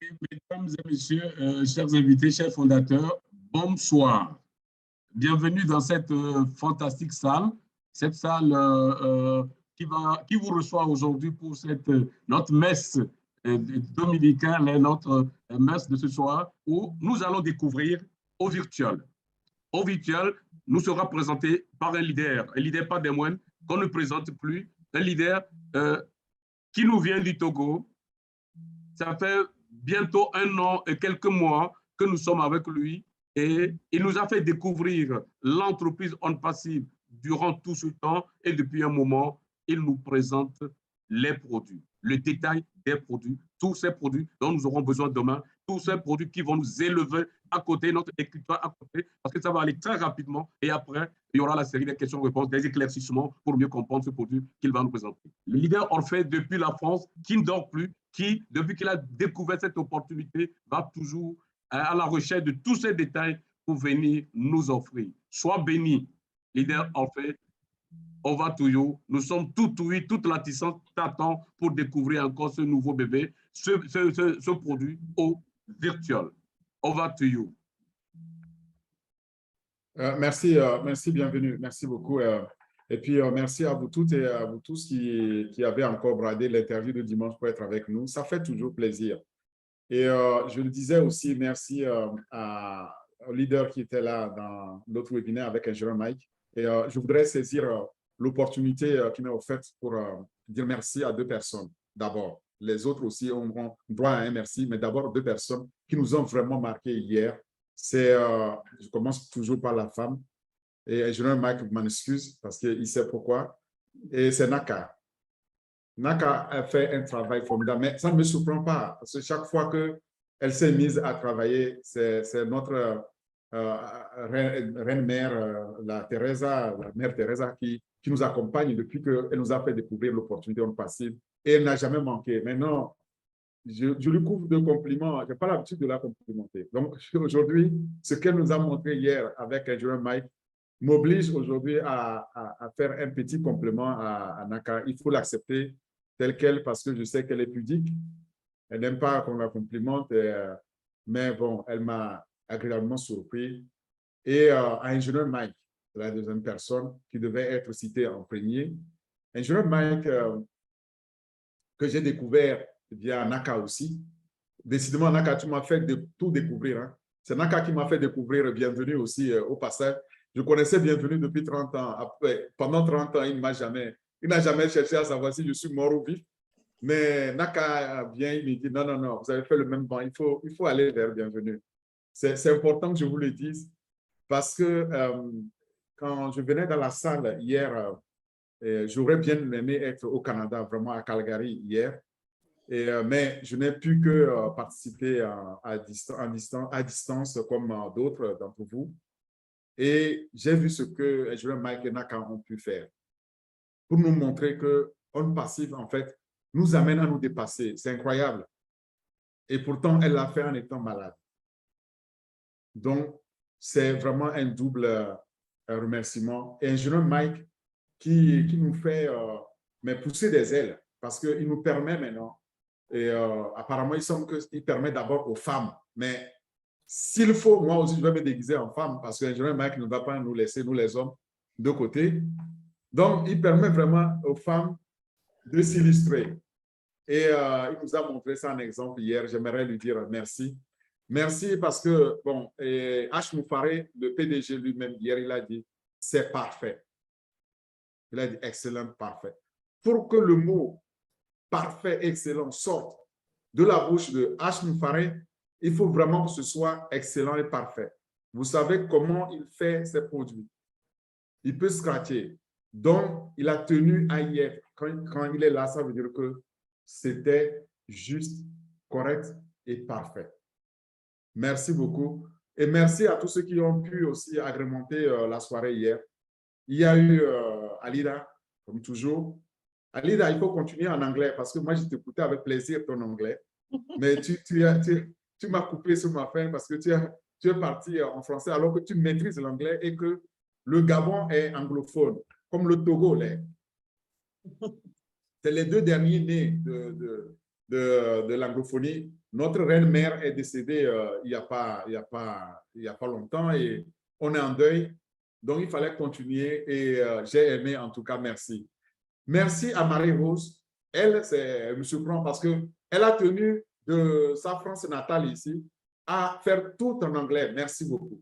Mesdames et messieurs, chers invités, chers fondateurs, bonsoir. Bienvenue dans cette fantastique salle, cette salle qui vous reçoit aujourd'hui pour notre messe dominicale, notre messe de ce soir, où nous allons découvrir au virtuel. Au virtuel, nous sera présenté par un leader pas des moindres, qu'on ne présente plus, un leader qui nous vient du Togo. Ça fait bientôt 1 an et quelques mois que nous sommes avec lui et il nous a fait découvrir l'entreprise On Passive durant tout ce temps et depuis un moment, il nous présente les produits, le détail des produits, tous ces produits dont nous aurons besoin demain, tous ces produits qui vont nous élever à côté, notre écriture à côté, parce que ça va aller très rapidement et après, il y aura la série des questions-réponses, des éclaircissements pour mieux comprendre ce produit qu'il va nous présenter. Le leader Orphée depuis la France, qui ne dort plus, qui, depuis qu'il a découvert cette opportunité, va toujours à la recherche de tous ces détails pour venir nous offrir. Sois béni, leader Orphée, over to you. Nous sommes tout oui, toute la Tissante t'attend pour découvrir encore ce nouveau bébé, ce produit au virtuel. Over to you. Merci, bienvenue. Merci beaucoup. Et puis, merci à vous toutes et à vous tous qui avez encore bradé l'interview de dimanche pour être avec nous. Ça fait toujours plaisir. Et je le disais aussi, merci au leader qui était là dans l'autre webinaire avec ingénieur Mike. Et je voudrais saisir l'opportunité qui m'est offerte pour dire merci à 2 personnes. D'abord, les autres aussi ont droit à un merci, mais d'abord 2 personnes qui nous ont vraiment marqué hier. Je commence toujours par la femme. Et ingénieur Mike m'en excuse parce qu'il sait pourquoi. Et c'est Naka. Naka a fait un travail formidable, mais ça ne me surprend pas parce que chaque fois qu'elle s'est mise à travailler, c'est notre reine-mère, la mère Teresa, qui nous accompagne depuis qu'elle nous a fait découvrir l'opportunité On Passive et elle n'a jamais manqué. Maintenant, je lui couvre de compliments, je n'ai pas l'habitude de la complimenter. Donc aujourd'hui, ce qu'elle nous a montré hier avec ingénieur Mike m'oblige aujourd'hui à faire un petit compliment à Naka. Il faut l'accepter telle qu'elle parce que je sais qu'elle est pudique. Elle n'aime pas qu'on la complimente, mais bon, elle m'a agréablement surpris. Et à ingénieur Mike, la deuxième personne qui devait être citée en premier. Ingénieur Mike, que j'ai découvert via Naka aussi. Décidément, Naka, tu m'as fait tout découvrir. Hein. C'est Naka qui m'a fait découvrir Bienvenue aussi au passage. Je connaissais Bienvenue depuis 30 ans. Après, pendant 30 ans, il n'a jamais cherché à savoir si je suis mort ou vif. Mais Naka vient, il me dit, non, non, non, vous avez fait le même banc, il faut aller vers Bienvenue. C'est important que je vous le dise parce que quand je venais dans la salle hier, j'aurais bien aimé être au Canada, vraiment à Calgary hier, mais je n'ai pu que participer à distance comme d'autres d'entre vous. Et j'ai vu ce que Mike et Naka ont pu faire pour nous montrer que On Passive, en fait, nous amène à nous dépasser. C'est incroyable. Et pourtant, elle l'a fait en étant malade. Donc, c'est vraiment un double remerciement. Et ingénieur Mike qui nous fait pousser des ailes parce qu'il nous permet maintenant, et apparemment, il semble qu'il permet d'abord aux femmes, mais s'il faut, moi aussi, je vais me déguiser en femme parce que l'ingénieur Mike ne va pas nous laisser, nous les hommes, de côté. Donc, il permet vraiment aux femmes de s'illustrer. Et il nous a montré ça en exemple hier. J'aimerais lui dire merci. Merci parce que, bon, H. Moufaré, le PDG lui-même, hier, il a dit, c'est parfait. Il a dit excellent, parfait. Pour que le mot parfait, excellent sorte de la bouche de H. Moufaré, il faut vraiment que ce soit excellent et parfait. Vous savez comment il fait ses produits. Il peut scratcher. Donc, il a tenu à y être. Quand il est là, ça veut dire que c'était juste, correct et parfait. Merci beaucoup. Et merci à tous ceux qui ont pu aussi agrémenter la soirée hier. Il y a eu Alida, comme toujours. Alida, il faut continuer en anglais parce que moi, je t'écoutais avec plaisir ton anglais. Mais tu m'as coupé sur ma fin parce que tu es parti en français alors que tu maîtrises l'anglais et que le Gabon est anglophone, comme le Togo l'est. C'est les 2 derniers nés de l'anglophonie Notre reine-mère est décédée il n'y a pas longtemps et on est en deuil. Donc, il fallait continuer et j'ai aimé, en tout cas, merci. Merci à Marie-Rose. Elle me surprend parce qu'elle a tenu de sa France natale ici à faire tout en anglais. Merci beaucoup.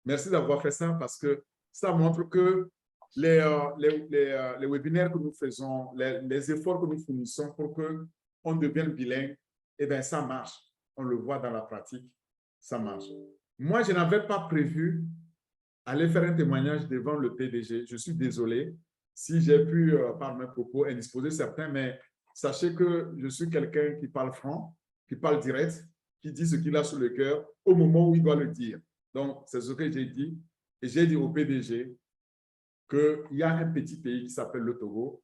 Merci d'avoir fait ça parce que ça montre que les webinaires que nous faisons, les efforts que nous fournissons pour qu'on devienne bilingue, eh bien, ça marche. On le voit dans la pratique, ça marche. Moi, je n'avais pas prévu aller faire un témoignage devant le PDG. Je suis désolé si j'ai pu, par mes propos, indisposer certains, mais sachez que je suis quelqu'un qui parle franc, qui parle direct, qui dit ce qu'il a sur le cœur au moment où il doit le dire. Donc, c'est ce que j'ai dit. Et j'ai dit au PDG qu'il y a un petit pays qui s'appelle le Togo.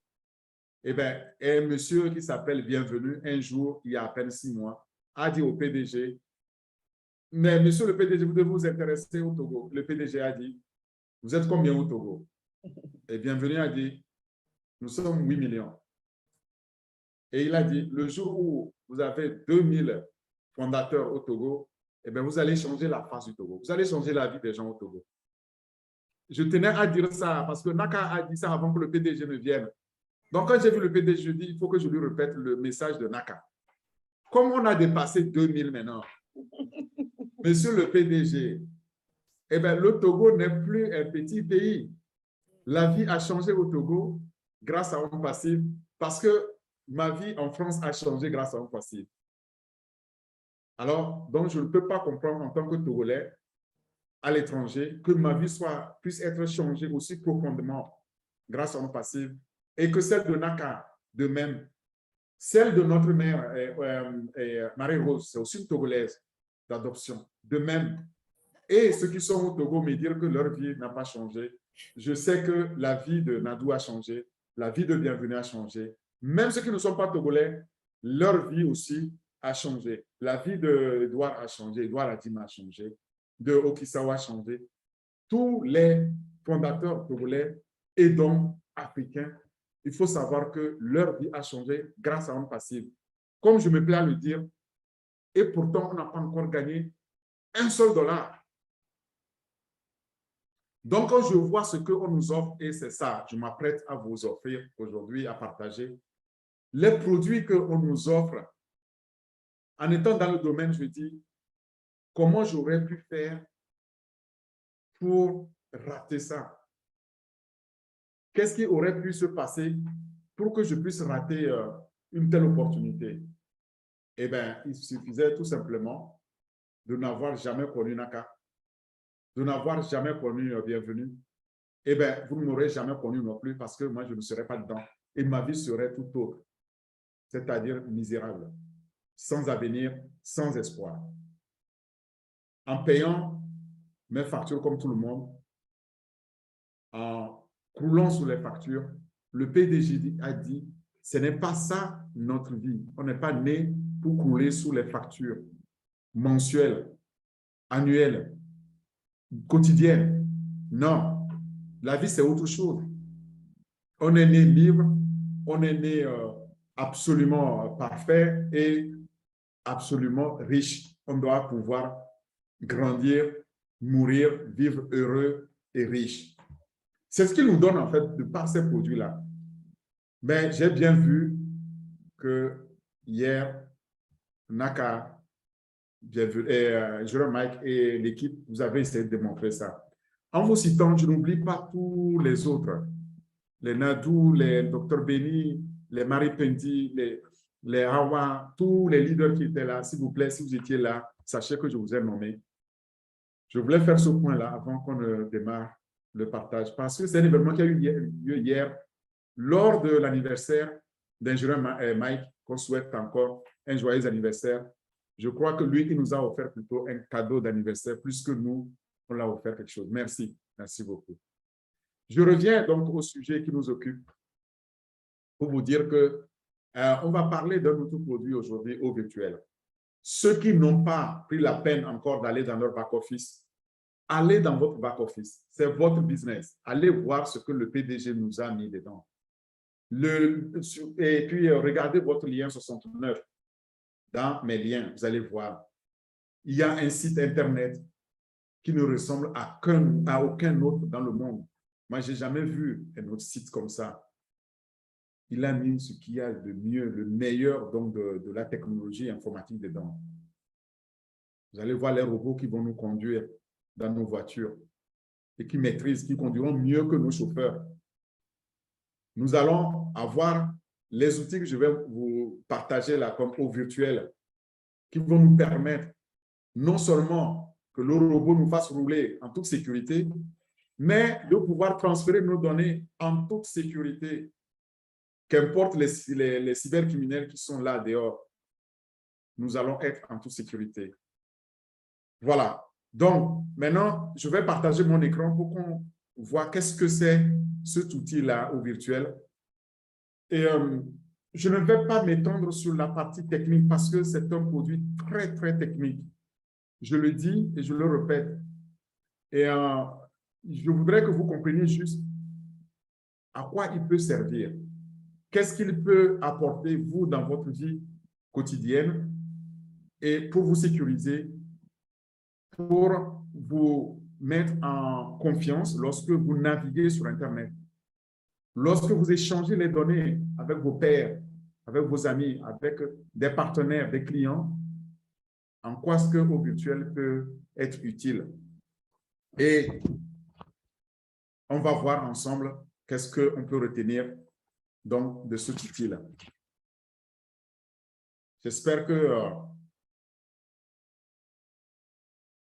Eh bien, un monsieur qui s'appelle Bienvenu, un jour, il y a à peine 6 mois, a dit au PDG, mais monsieur le PDG, vous devez vous intéresser au Togo. Le PDG a dit, vous êtes combien au Togo? Et Bienvenu a dit, nous sommes 8 millions. Et il a dit, le jour où vous avez 2000 fondateurs au Togo, eh bien, vous allez changer la face du Togo. Vous allez changer la vie des gens au Togo. Je tenais à dire ça parce que Naka a dit ça avant que le PDG ne vienne. Donc, quand j'ai vu le PDG, je dis, il faut que je lui répète le message de Naka. Comme on a dépassé 2000 maintenant, monsieur le PDG, eh bien, le Togo n'est plus un petit pays. La vie a changé au Togo grâce à un passif parce que ma vie en France a changé grâce à un passif. Alors, donc, je ne peux pas comprendre en tant que Togolais à l'étranger que ma vie puisse être changée aussi profondément grâce à un passif et que celle de Naka, de même. Celle de notre mère, Marie-Rose, c'est aussi une Togolaise d'adoption, de même. Et ceux qui sont au Togo me dire que leur vie n'a pas changé. Je sais que la vie de Nadou a changé, la vie de Bienvenue a changé. Même ceux qui ne sont pas Togolais, leur vie aussi a changé. La vie d'Edouard a changé, Edouard Adima a changé, de Okisawa a changé. Tous les fondateurs togolais et donc africains, il faut savoir que leur vie a changé grâce à un passif. Comme je me plais à le dire, et pourtant on n'a pas encore gagné un seul dollar. Donc, quand je vois ce qu'on nous offre, et c'est ça, je m'apprête à vous offrir aujourd'hui, à partager, les produits qu'on nous offre, en étant dans le domaine, je dis, comment j'aurais pu faire pour rater ça? Qu'est-ce qui aurait pu se passer pour que je puisse rater une telle opportunité? Eh bien, il suffisait tout simplement de n'avoir jamais connu Naka, de n'avoir jamais connu Bienvenue. Eh bien, vous ne m'aurez jamais connu non plus parce que moi, je ne serais pas dedans. Et ma vie serait tout autre, c'est-à-dire misérable, sans avenir, sans espoir. En payant mes factures comme tout le monde, en croulant sous les factures, le PDG a dit, ce n'est pas ça notre vie. On n'est pas né pour crouler sous les factures mensuelles, annuelles, quotidiennes. Non, la vie, c'est autre chose. On est né libre, on est né absolument parfait et absolument riche. On doit pouvoir grandir, mourir, vivre heureux et riche. C'est ce qu'il nous donne en fait de par ces produits-là. Mais j'ai bien vu que hier, Naka, Jérôme Mike et l'équipe, vous avez essayé de démontrer ça. En vous citant, je n'oublie pas tous les autres. Les Nadou, les Dr Béni, les Marie Pendi, les Hawa, tous les leaders qui étaient là. S'il vous plaît, si vous étiez là, sachez que je vous ai nommé. Je voulais faire ce point-là avant qu'on ne démarre le partage, parce que c'est un événement qui a eu lieu hier lors de l'anniversaire d'ingénieur Mike, qu'on souhaite encore un joyeux anniversaire. Je crois que lui, il nous a offert plutôt un cadeau d'anniversaire, plus que nous, on l'a offert quelque chose. Merci, merci beaucoup. Je reviens donc au sujet qui nous occupe pour vous dire que on va parler d'un autre produit aujourd'hui au virtuel. Ceux qui n'ont pas pris la peine encore d'aller dans leur back-office, allez dans votre back-office. C'est votre business. Allez voir ce que le PDG nous a mis dedans. Et puis, regardez votre lien 69. dans mes liens, vous allez voir. Il y a un site Internet qui ne ressemble à aucun autre dans le monde. Moi, je n'ai jamais vu un autre site comme ça. Il a mis ce qu'il y a de mieux, le meilleur donc de la technologie informatique dedans. Vous allez voir les robots qui vont nous conduire dans nos voitures et qui maîtrisent, qui conduiront mieux que nos chauffeurs. Nous allons avoir les outils que je vais vous partager là, comme au virtuel, qui vont nous permettre non seulement que le robot nous fasse rouler en toute sécurité, mais de pouvoir transférer nos données en toute sécurité. Qu'importe les cybercriminels qui sont là dehors, nous allons être en toute sécurité. Voilà. Donc, maintenant, je vais partager mon écran pour qu'on voit qu'est-ce que c'est cet outil-là au virtuel. Et je ne vais pas m'étendre sur la partie technique parce que c'est un produit très, très technique. Je le dis et je le répète. Et je voudrais que vous compreniez juste à quoi il peut servir. Qu'est-ce qu'il peut apporter, vous, dans votre vie quotidienne et pour vous sécuriser, pour vous mettre en confiance lorsque vous naviguez sur Internet, lorsque vous échangez les données avec vos pairs, avec vos amis, avec des partenaires, des clients, en quoi est-ce que au virtuel peut être utile. Et on va voir ensemble qu'est-ce qu'on peut retenir donc de cet outil-là. J'espère que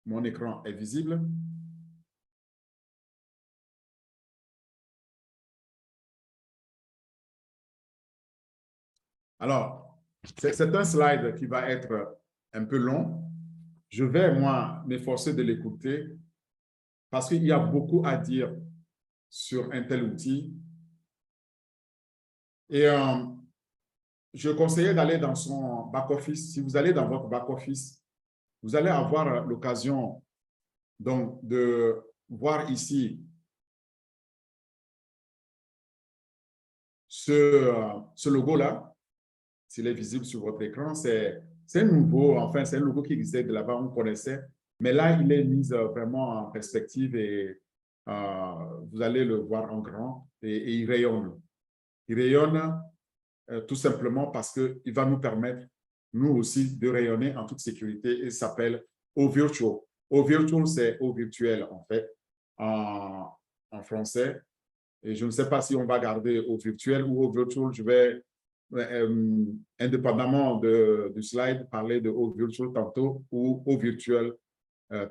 mon écran est visible. Alors, c'est un slide qui va être un peu long. Je vais, moi, m'efforcer de l'écouter parce qu'il y a beaucoup à dire sur un tel outil. Et je conseillais d'aller dans son back-office. Si vous allez dans votre back-office, vous allez avoir l'occasion donc de voir ici ce logo-là. S'il est visible sur votre écran, c'est nouveau. Enfin, c'est un logo qui existait de là-bas, on connaissait. Mais là, il est mis vraiment en perspective et vous allez le voir en grand et il rayonne. Il rayonne tout simplement parce qu'il va nous permettre, nous aussi, de rayonner en toute sécurité. Il s'appelle OVirtual. OVirtual, c'est au virtuel, en fait, en français. Et je ne sais pas si on va garder au virtuel ou au virtual. Je vais, indépendamment du slide, parler de au virtual tantôt ou au virtuel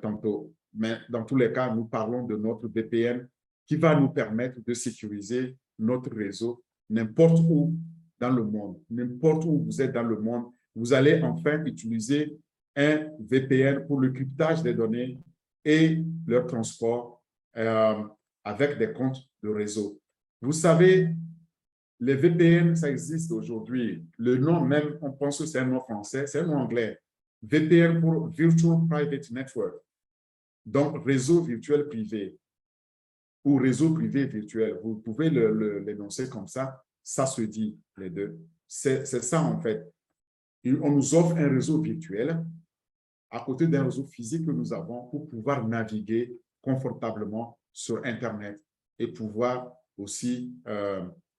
tantôt. Mais dans tous les cas, nous parlons de notre VPN qui va nous permettre de sécuriser notre réseau n'importe où dans le monde. N'importe où vous êtes dans le monde, vous allez enfin utiliser un VPN pour le cryptage des données et leur transport avec des comptes de réseau. Vous savez, les VPN, ça existe aujourd'hui. Le nom même, on pense que c'est un nom français, c'est un nom anglais. VPN pour Virtual Private Network. Donc, réseau virtuel privé ou réseau privé virtuel. Vous pouvez l'énoncer comme ça. Ça se dit, les deux. C'est ça, en fait. On nous offre un réseau virtuel à côté d'un réseau physique que nous avons pour pouvoir naviguer confortablement sur Internet et pouvoir aussi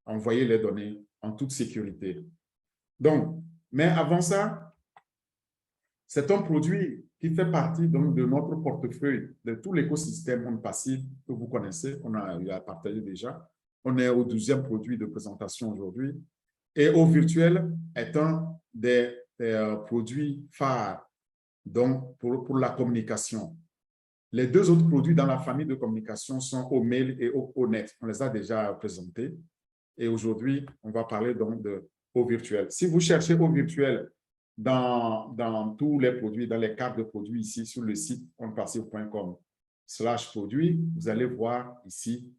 envoyer les données en toute sécurité. Donc, mais avant ça, c'est un produit qui fait partie donc, de notre portefeuille, de tout l'écosystème On Passive que vous connaissez, on a partagé déjà. On est au 12e produit de présentation aujourd'hui. Et au virtuel est un des produits phares donc pour la communication. Les deux autres produits dans la famille de communication sont OMail et ONet. On les a déjà présentés. Et aujourd'hui, on va parler donc de au virtuel. Si vous cherchez au virtuel dans tous les produits, dans les cartes de produits ici sur le site onpassive.com/produits, vous allez voir ici,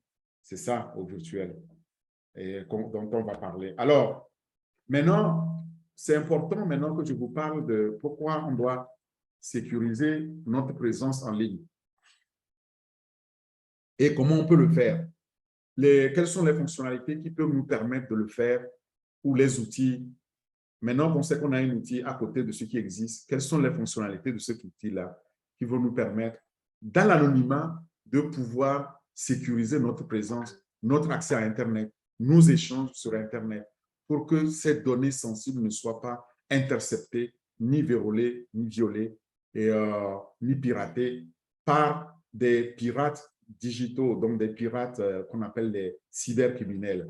c'est ça au virtuel et dont on va parler. Alors, maintenant, c'est important maintenant que je vous parle de pourquoi on doit sécuriser notre présence en ligne et comment on peut le faire. Quelles sont les fonctionnalités qui peuvent nous permettre de le faire ou les outils Maintenant qu'on sait qu'on a un outil à côté de ce qui existe, quelles sont les fonctionnalités de cet outil-là qui vont nous permettre, dans l'anonymat, de pouvoir sécuriser notre présence, notre accès à Internet, nos échanges sur Internet, pour que ces données sensibles ne soient pas interceptées, ni vérolées, ni violées, ni piratées par des pirates digitaux, donc des pirates qu'on appelle les cybercriminels.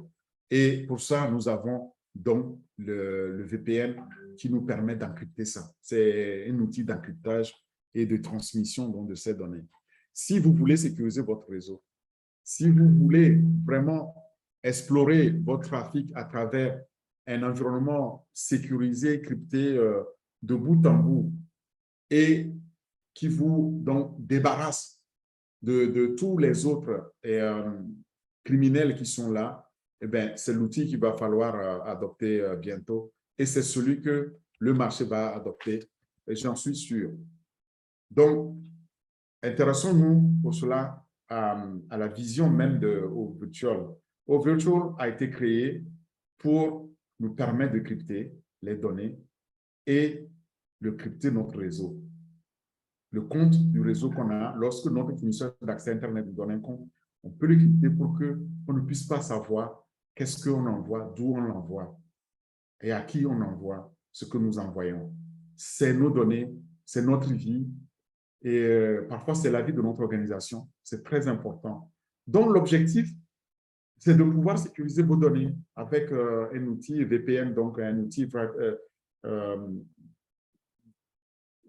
Et pour ça, nous avons donc le VPN qui nous permet d'encrypter ça. C'est un outil d'encryptage et de transmission donc, de ces données. Si vous voulez sécuriser votre réseau, si vous voulez vraiment explorer votre trafic à travers un environnement sécurisé, crypté de bout en bout et qui vous donc débarrasse de tous les autres criminels qui sont là, eh bien, c'est l'outil qu'il va falloir adopter bientôt et c'est celui que le marché va adopter, et j'en suis sûr. Donc, intéressons-nous pour cela à la vision même de OVirtual. OVirtual a été créé pour nous permettre de crypter les données et de crypter notre réseau. Le compte du réseau qu'on a, lorsque notre fournisseur d'accès Internet nous donne un compte, on peut le crypter pour qu'on ne puisse pas savoir qu'est-ce qu'on envoie, d'où on l'envoie et à qui on envoie ce que nous envoyons. C'est nos données, c'est notre vie et parfois c'est la vie de notre organisation. C'est très important. Donc l'objectif, c'est de pouvoir sécuriser vos données avec un outil VPN, donc un outil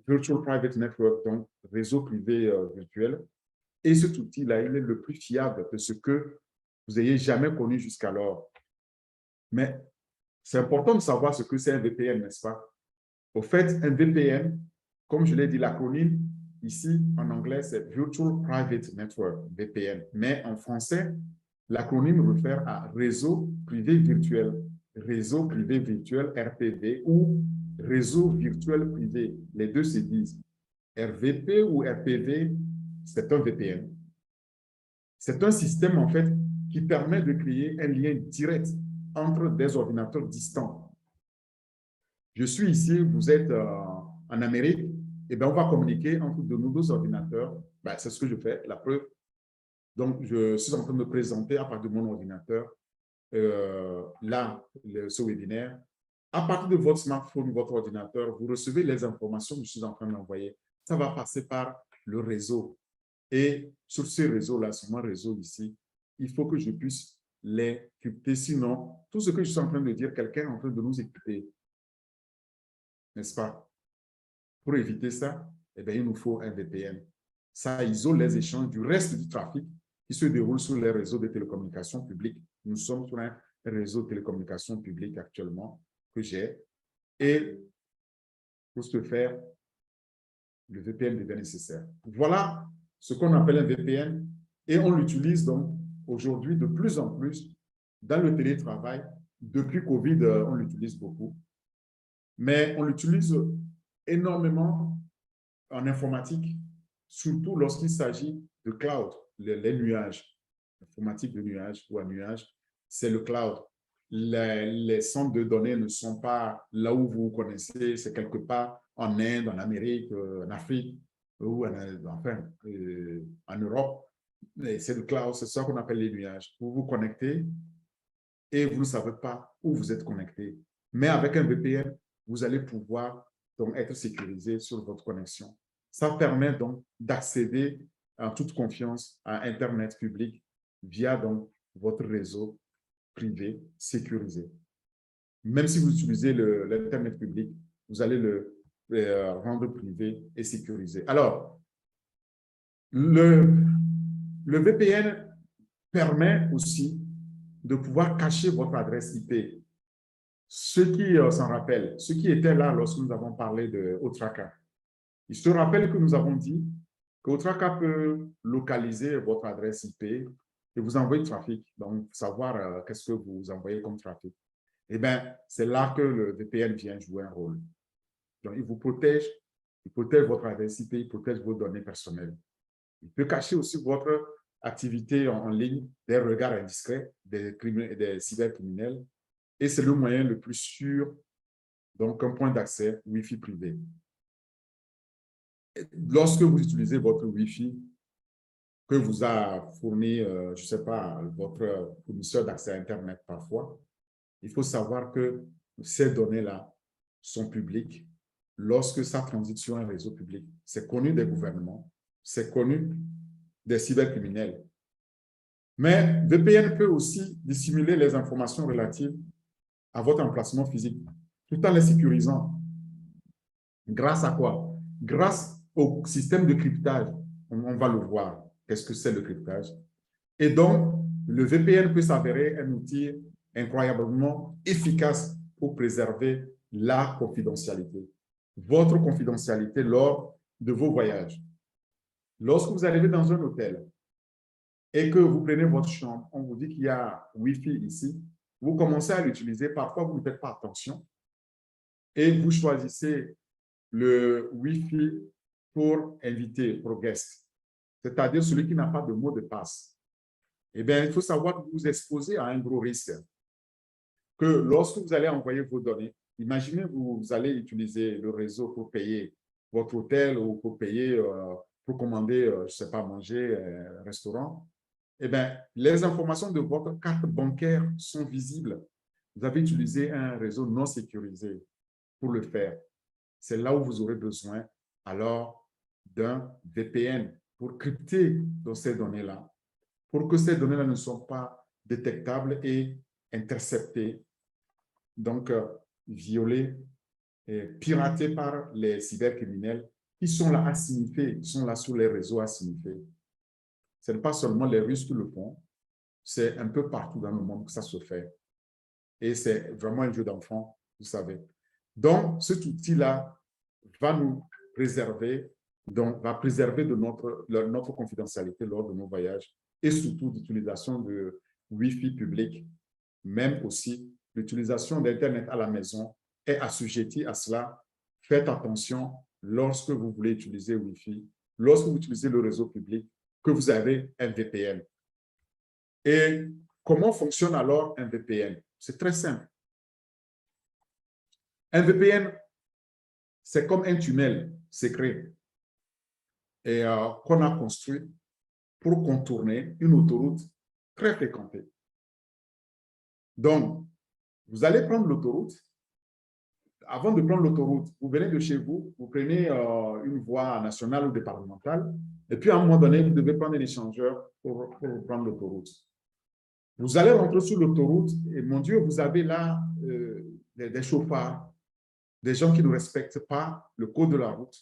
Virtual Private Network, donc réseau privé virtuel. Et cet outil-là, il est le plus fiable de ce que vous ayez jamais connu jusqu'alors. Mais c'est important de savoir ce que c'est un VPN, n'est-ce pas? Au fait, un VPN, comme je l'ai dit, l'acronyme ici en anglais, c'est Virtual Private Network, VPN. Mais en français, l'acronyme réfère à réseau privé virtuel. Réseau privé virtuel, RPV, ou réseau virtuel privé. Les deux se disent. RVP ou RPV, c'est un VPN. C'est un système, en fait, qui permet de créer un lien direct entre des ordinateurs distants. Je suis ici, vous êtes en Amérique, et bien on va communiquer entre de nos deux ordinateurs. Ben, c'est ce que je fais, la preuve. Donc, je suis en train de me présenter à partir de mon ordinateur, là, ce webinaire. À partir de votre smartphone, votre ordinateur, vous recevez les informations que je suis en train d'envoyer. Ça va passer par le réseau. Et sur ce réseau-là, sur mon réseau ici, il faut que je puisse les crypter. Sinon, tout ce que je suis en train de dire, quelqu'un est en train de nous écouter. N'est-ce pas? Pour éviter ça, eh bien, il nous faut un VPN. Ça isole les échanges du reste du trafic qui se déroule sur les réseaux de télécommunications publiques. Nous sommes sur un réseau de télécommunications publiques actuellement que j'ai. Et pour ce faire, le VPN devient nécessaire. Voilà ce qu'on appelle un VPN et on l'utilise donc aujourd'hui de plus en plus dans le télétravail. Depuis Covid, on l'utilise beaucoup. Mais on l'utilise énormément en informatique, surtout lorsqu'il s'agit de cloud, les nuages. Informatique de nuage ou à nuage, c'est le cloud. Les centres de données ne sont pas là où vous connaissez, c'est quelque part en Inde, en Amérique, en Afrique ou en Europe. C'est le cloud, c'est ça qu'on appelle les nuages. Vous vous connectez et vous ne savez pas où vous êtes connecté. Mais avec un VPN, vous allez pouvoir donc être sécurisé sur votre connexion. Ça permet donc d'accéder en toute confiance à Internet public via donc votre réseau privé sécurisé. Même si vous utilisez l'Internet public, vous allez le rendre privé et sécurisé. Alors, le VPN permet aussi de pouvoir cacher votre adresse IP. Ceux qui s'en rappellent, ceux qui étaient là lorsque nous avons parlé de Otraka, ils se rappellent que nous avons dit que Otraka peut localiser votre adresse IP et vous envoyer du trafic, donc savoir qu'est-ce que vous envoyez comme trafic. Eh bien, c'est là que le VPN vient jouer un rôle. Donc, il vous protège, il protège votre adresse IP, il protège vos données personnelles. Il peut cacher aussi votre activité en ligne, des regards indiscrets des cybercriminels. Et c'est le moyen le plus sûr donc un point d'accès Wi-Fi privé. Lorsque vous utilisez votre Wi-Fi que vous a fourni, je ne sais pas, votre fournisseur d'accès à Internet parfois, il faut savoir que ces données-là sont publiques lorsque ça transite sur un réseau public. C'est connu des gouvernements, c'est connu des cybercriminels. Mais VPN peut aussi dissimuler les informations relatives à votre emplacement physique, tout en les sécurisant. Grâce à quoi? Grâce au système de cryptage. On va le voir. Qu'est-ce que c'est le cryptage? Et donc, le VPN peut s'avérer un outil incroyablement efficace pour préserver la confidentialité, votre confidentialité lors de vos voyages. Lorsque vous arrivez dans un hôtel et que vous prenez votre chambre, on vous dit qu'il y a Wi-Fi ici, vous commencez à l'utiliser, parfois vous ne faites pas attention et vous choisissez le Wi-Fi pour inviter, pour guest, c'est-à-dire celui qui n'a pas de mot de passe. Eh bien, il faut savoir que vous vous exposez à un gros risque. Que lorsque vous allez envoyer vos données, imaginez vous allez utiliser le réseau pour payer votre hôtel ou pour payer, pour commander, je ne sais pas, manger, restaurant. Eh bien, les informations de votre carte bancaire sont visibles. Vous avez utilisé un réseau non sécurisé pour le faire. C'est là où vous aurez besoin alors d'un VPN pour crypter ces données-là, pour que ces données-là ne soient pas détectables et interceptées, donc violées et piratées par les cybercriminels qui sont là à signifier, qui sont là sur les réseaux à signifier. Ce n'est pas seulement les Russes qui le font, c'est un peu partout dans le monde que ça se fait. Et c'est vraiment un jeu d'enfant, vous savez. Donc, cet outil-là va nous préserver, donc va préserver de notre confidentialité lors de nos voyages et surtout l'utilisation de Wi-Fi public, même aussi l'utilisation d'Internet à la maison est assujettie à cela. Faites attention lorsque vous voulez utiliser Wi-Fi, lorsque vous utilisez le réseau public, que vous avez un VPN. Et comment fonctionne alors un VPN? C'est très simple. Un VPN, c'est comme un tunnel secret et qu'on a construit pour contourner une autoroute très fréquentée. Donc, vous allez prendre l'autoroute. Avant de prendre l'autoroute, vous venez de chez vous, vous prenez une voie nationale ou départementale, et puis à un moment donné, vous devez prendre un échangeur pour prendre l'autoroute. Vous allez rentrer sur l'autoroute et mon Dieu, vous avez là des chauffards, des gens qui ne respectent pas le code de la route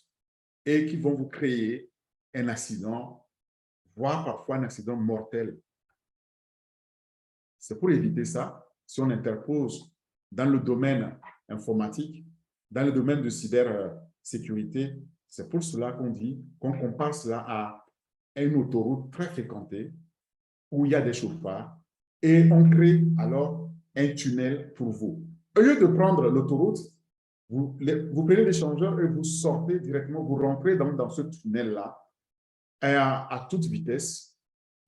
et qui vont vous créer un accident, voire parfois un accident mortel. C'est pour éviter ça, si on interpose dans le domaine informatique, dans le domaine de cybersécurité, c'est pour cela qu'on dit, qu'on compare cela à une autoroute très fréquentée où il y a des chauffards et on crée alors un tunnel pour vous. Au lieu de prendre l'autoroute, vous prenez l'échangeur et vous sortez directement, vous rentrez dans ce tunnel-là à toute vitesse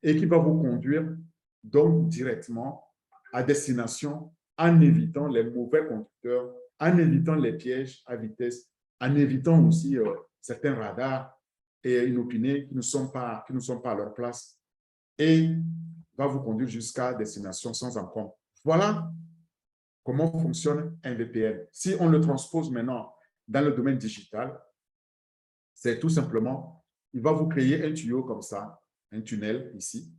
et qui va vous conduire donc directement à destination en évitant les mauvais conducteurs, en évitant les pièges à vitesse, en évitant aussi certains radars et inopinés qui ne sont pas à leur place et va vous conduire jusqu'à destination sans encombre. Voilà comment fonctionne un VPN. Si on le transpose maintenant dans le domaine digital, c'est tout simplement, il va vous créer un tuyau comme ça, un tunnel ici.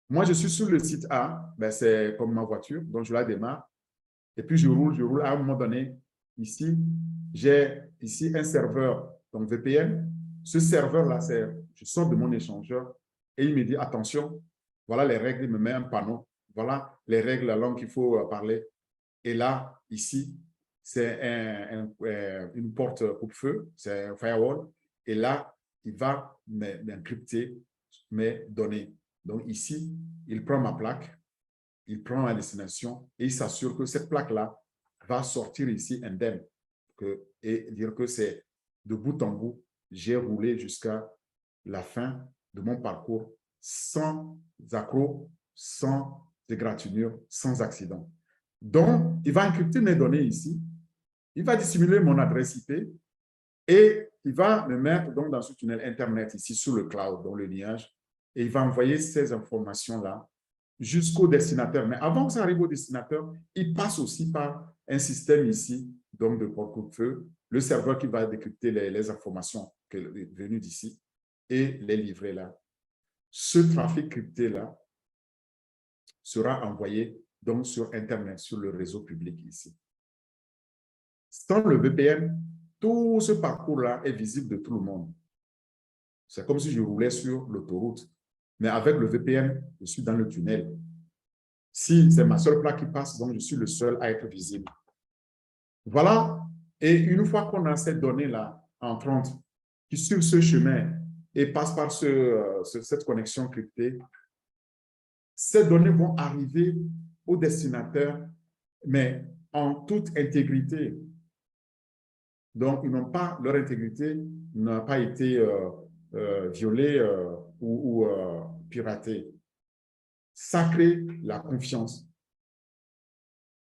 Moi, je suis sur le site A, ben c'est comme ma voiture, donc je la démarre. Et puis, je roule. À un moment donné, ici, j'ai ici un serveur, donc VPN. Ce serveur-là, je sors de mon échangeur et il me dit, attention, voilà les règles, il me met un panneau. Voilà les règles, la langue qu'il faut parler. Et là, ici, c'est une porte coupe-feu, c'est un firewall. Et là, il va m'encrypter mes données. Donc ici, il prend ma plaque, il prend ma destination et il s'assure que cette plaque-là va sortir ici indemne et dire que c'est de bout en bout, j'ai roulé jusqu'à la fin de mon parcours sans accroc, sans égratignure, sans accident. Donc, il va encrypter mes données ici. Il va dissimuler mon adresse IP et il va me mettre donc dans ce tunnel Internet ici sur le cloud, dans le nuage, et il va envoyer ces informations-là jusqu'au destinataire. Mais avant que ça arrive au destinataire, il passe aussi par un système ici, donc de porte-coup-de-feu, le serveur qui va décrypter les informations venues d'ici et les livrer là. Ce trafic crypté-là sera envoyé donc sur Internet, sur le réseau public ici. Sans le VPN, tout ce parcours-là est visible de tout le monde. C'est comme si je roulais sur l'autoroute. Mais avec le VPN, je suis dans le tunnel. Si c'est ma seule plaque qui passe, donc je suis le seul à être visible. Voilà. Et une fois qu'on a cette donnée-là entrante qui suit ce chemin et passe par cette connexion cryptée, ces données vont arriver au destinataire, mais en toute intégrité. Donc, ils n'ont pas, leur intégrité n'a pas été violée ou piratée. Ça crée la confiance.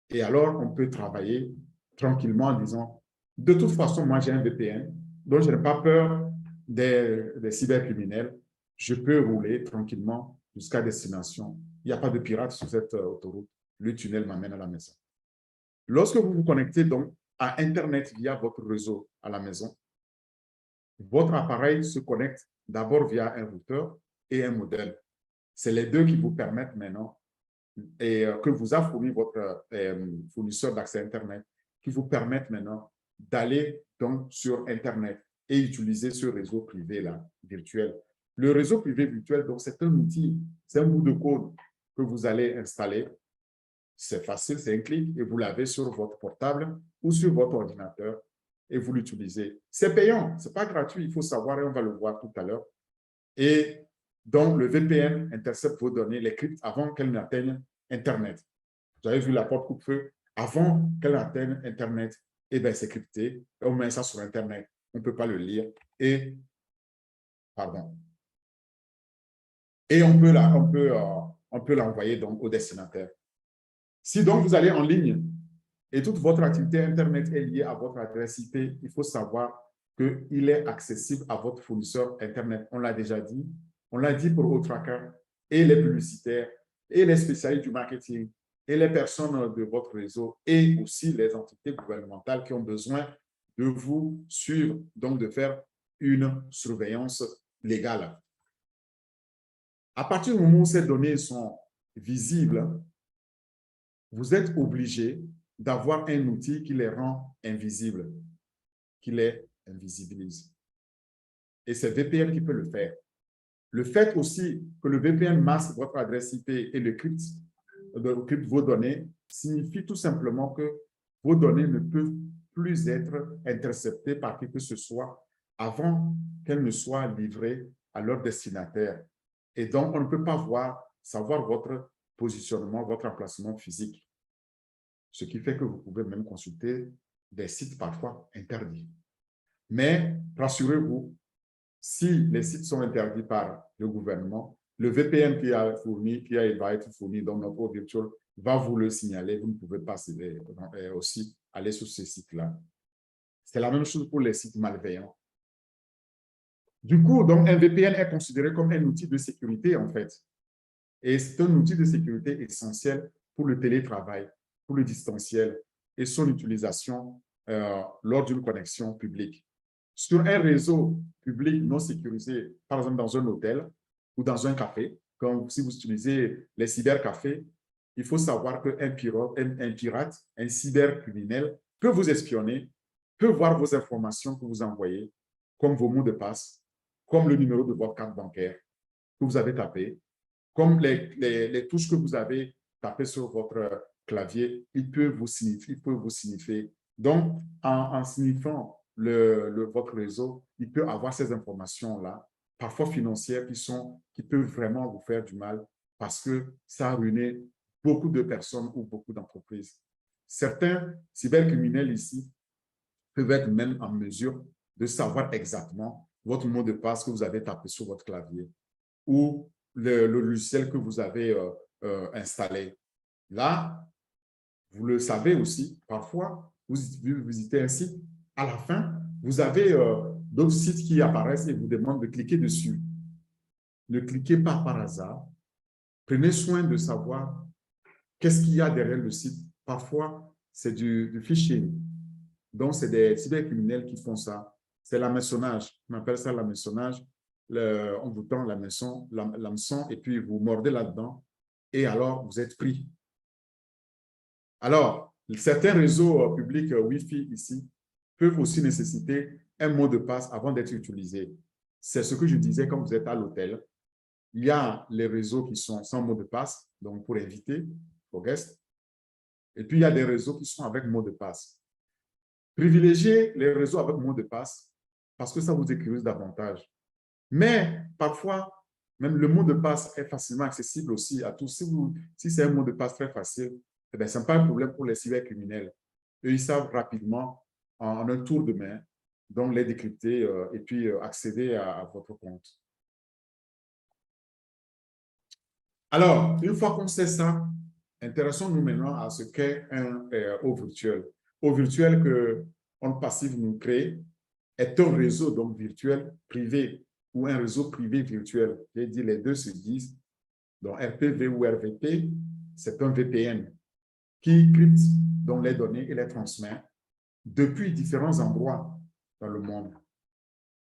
Et alors, on peut travailler tranquillement en disant, de toute façon, moi, j'ai un VPN, donc je n'ai pas peur des cybercriminels. Je peux rouler tranquillement jusqu'à destination. Il n'y a pas de pirates sur cette autoroute. Le tunnel m'amène à la maison. Lorsque vous vous connectez donc à Internet via votre réseau à la maison, votre appareil se connecte d'abord via un routeur et un modem. C'est les deux qui vous permettent maintenant, et que vous a fourni votre fournisseur d'accès Internet, qui vous permettent maintenant d'aller donc sur Internet et utiliser ce réseau privé-là, virtuel. Le réseau privé virtuel, donc c'est un outil, c'est un bout de code que vous allez installer. C'est facile, c'est un clic et vous l'avez sur votre portable ou sur votre ordinateur et vous l'utilisez. C'est payant, ce n'est pas gratuit, il faut savoir et on va le voir tout à l'heure. Et donc, le VPN intercepte vos données, les crypte avant qu'elles n'atteignent Internet. Vous avez vu la porte coupe-feu, avant qu'elle atteigne Internet, eh bien, c'est crypté, et on met ça sur Internet, on ne peut pas le lire, et, pardon, et on peut l'envoyer donc au destinataire. Si donc vous allez en ligne et toute votre activité Internet est liée à votre adresse IP, il faut savoir qu'il est accessible à votre fournisseur Internet. On l'a déjà dit. On l'a dit pour OTracker et les publicitaires et les spécialistes du marketing et les personnes de votre réseau et aussi les entités gouvernementales qui ont besoin de vous suivre, donc de faire une surveillance légale. À partir du moment où ces données sont visibles, vous êtes obligé d'avoir un outil qui les rend invisibles, qui les invisibilise. Et c'est VPN qui peut le faire. Le fait aussi que le VPN masque votre adresse IP et le crypte vos données signifie tout simplement que vos données ne peuvent plus être interceptées par qui que ce soit avant qu'elles ne soient livrées à leur destinataire. Et donc, on ne peut pas savoir votre positionnement, votre emplacement physique. Ce qui fait que vous pouvez même consulter des sites parfois interdits. Mais rassurez-vous, si les sites sont interdits par le gouvernement, le VPN qui va être fourni dans notre eau virtuelle va vous le signaler. Vous ne pouvez pas aussi aller sur ces sites-là. C'est la même chose pour les sites malveillants. Du coup, donc, un VPN est considéré comme un outil de sécurité, en fait. Et c'est un outil de sécurité essentiel pour le télétravail, pour le distanciel et son utilisation lors d'une connexion publique. Sur un réseau public non sécurisé, par exemple dans un hôtel ou dans un café, comme si vous utilisez les cybercafés, il faut savoir qu'un pirate, un cybercriminel peut vous espionner, peut voir vos informations que vous envoyez, comme vos mots de passe, comme le numéro de votre carte bancaire que vous avez tapé, comme les touches que vous avez tapées sur votre clavier, il peut vous signifier. Donc, en signifiant votre réseau, il peut avoir ces informations-là, parfois financières, qui peuvent vraiment vous faire du mal parce que ça a ruiné beaucoup de personnes ou beaucoup d'entreprises. Certains cybercriminels ici peuvent être même en mesure de savoir exactement votre mot de passe que vous avez tapé sur votre clavier ou le logiciel que vous avez installé. Là, vous le savez aussi, parfois, vous visitez un site, à la fin, vous avez d'autres sites qui apparaissent et vous demandent de cliquer dessus. Ne cliquez pas par hasard. Prenez soin de savoir qu'est-ce qu'il y a derrière le site. Parfois, c'est du phishing. Donc, c'est des cybercriminels qui font ça. C'est l'hameçonnage. On appelle ça l'hameçonnage. On vous tend l'hameçon et puis vous mordez là-dedans et alors vous êtes pris. Alors, certains réseaux publics Wi-Fi ici peuvent aussi nécessiter un mot de passe avant d'être utilisé. C'est ce que je disais quand vous êtes à l'hôtel. Il y a les réseaux qui sont sans mot de passe, donc pour inviter vos guests. Et puis, il y a des réseaux qui sont avec mot de passe. Privilégiez les réseaux avec mot de passe parce que ça vous sécurise davantage. Mais parfois, même le mot de passe est facilement accessible aussi à tous. Si c'est un mot de passe très facile, eh ce n'est pas un problème pour les cybercriminels. Eux, ils savent rapidement, en un tour de main, donc les décrypter et puis accéder à votre compte. Alors, une fois qu'on sait ça, intéressons-nous maintenant à ce qu'est un eau virtuel. Eau virtuel que OnPassive nous crée est un réseau donc virtuel privé ou un réseau privé virtuel. J'ai dit les deux se disent. Donc, RPV ou RVP, c'est un VPN qui crypte donc les données et les transmet depuis différents endroits dans le monde.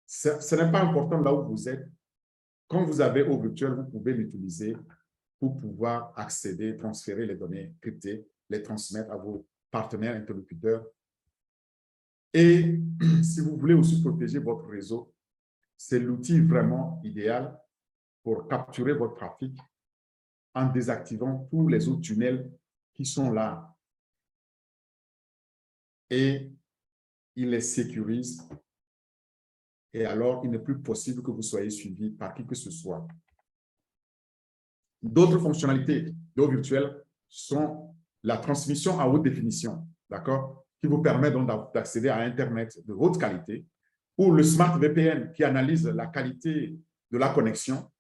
Ce n'est pas important là où vous êtes. Quand vous avez eau virtuelle, vous pouvez l'utiliser pour pouvoir accéder, transférer les données cryptées, les transmettre à vos partenaires interlocuteurs. Et si vous voulez aussi protéger votre réseau, c'est l'outil vraiment idéal pour capturer votre trafic en désactivant tous les autres tunnels qui sont là. Et il les sécurise. Et alors, il n'est plus possible que vous soyez suivi par qui que ce soit. D'autres fonctionnalités d'eau virtuelle sont la transmission à haute définition, d'accord, qui vous permet donc d'accéder à Internet de haute qualité, ou le Smart VPN qui analyse la qualité de la connexion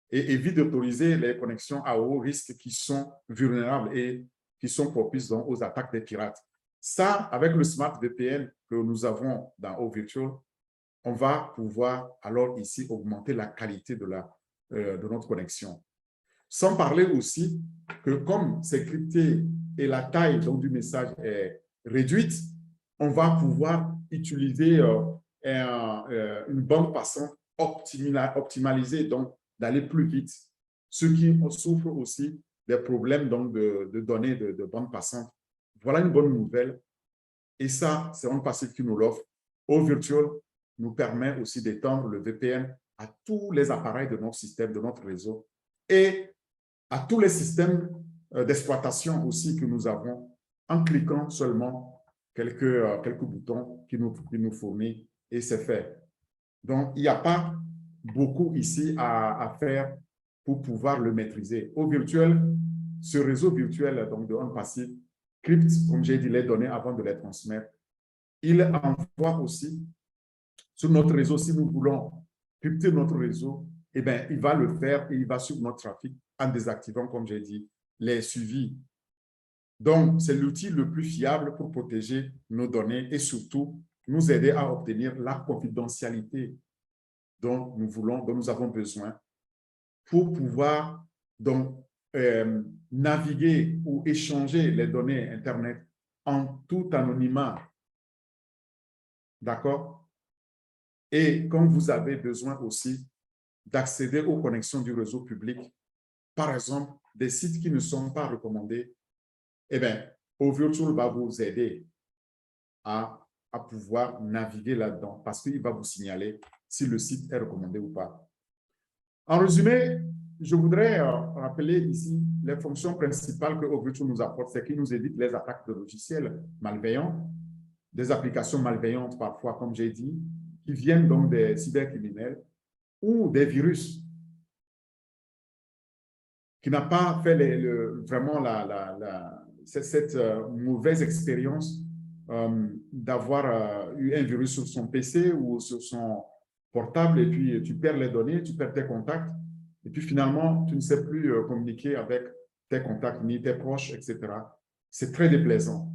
et évite d'autoriser les connexions à haut risque qui sont vulnérables et qui sont propices donc aux attaques des pirates. Ça, avec le Smart VPN que nous avons dans Eau Virtual, on va pouvoir alors ici augmenter la qualité de notre connexion. Sans parler aussi que comme c'est crypté et la taille donc, du message est réduite, on va pouvoir utiliser une bande passante optimalisée, donc d'aller plus vite. Ceux qui souffrent aussi des problèmes donc, de données de bande passante. Voilà une bonne nouvelle. Et ça, c'est OnPassive qui nous l'offre. Eau Virtual nous permet aussi d'étendre le VPN à tous les appareils de notre système, de notre réseau et à tous les systèmes d'exploitation aussi que nous avons en cliquant seulement quelques boutons qui nous fournissent et c'est fait. Donc, il n'y a pas beaucoup ici à faire pour pouvoir le maîtriser. Au virtuel, ce réseau virtuel donc de OnPassive crypte, comme j'ai dit, les données avant de les transmettre. Il envoie aussi sur notre réseau, si nous voulons crypter notre réseau, eh bien, il va le faire et il va suivre notre trafic en désactivant, comme j'ai dit, les suivis. Donc, c'est l'outil le plus fiable pour protéger nos données et surtout nous aider à obtenir la confidentialité dont nous avons besoin pour pouvoir donc naviguer ou échanger les données Internet en tout anonymat. D'accord? Et quand vous avez besoin aussi d'accéder aux connexions du réseau public, par exemple, des sites qui ne sont pas recommandés, eh bien, Eau Virtual va vous aider à pouvoir naviguer là-dedans parce qu'il va vous signaler si le site est recommandé ou pas. En résumé, je voudrais rappeler ici les fonctions principales que Eau Virtual nous apporte, c'est qu'il nous évite les attaques de logiciels malveillants, des applications malveillantes parfois, comme j'ai dit, qui viennent donc des cybercriminels ou des virus qui n'a pas fait vraiment cette mauvaise expérience d'avoir eu un virus sur son PC ou sur son portable et puis tu perds les données, tu perds tes contacts et puis finalement, tu ne sais plus communiquer avec tes contacts ni tes proches, etc. C'est très déplaisant.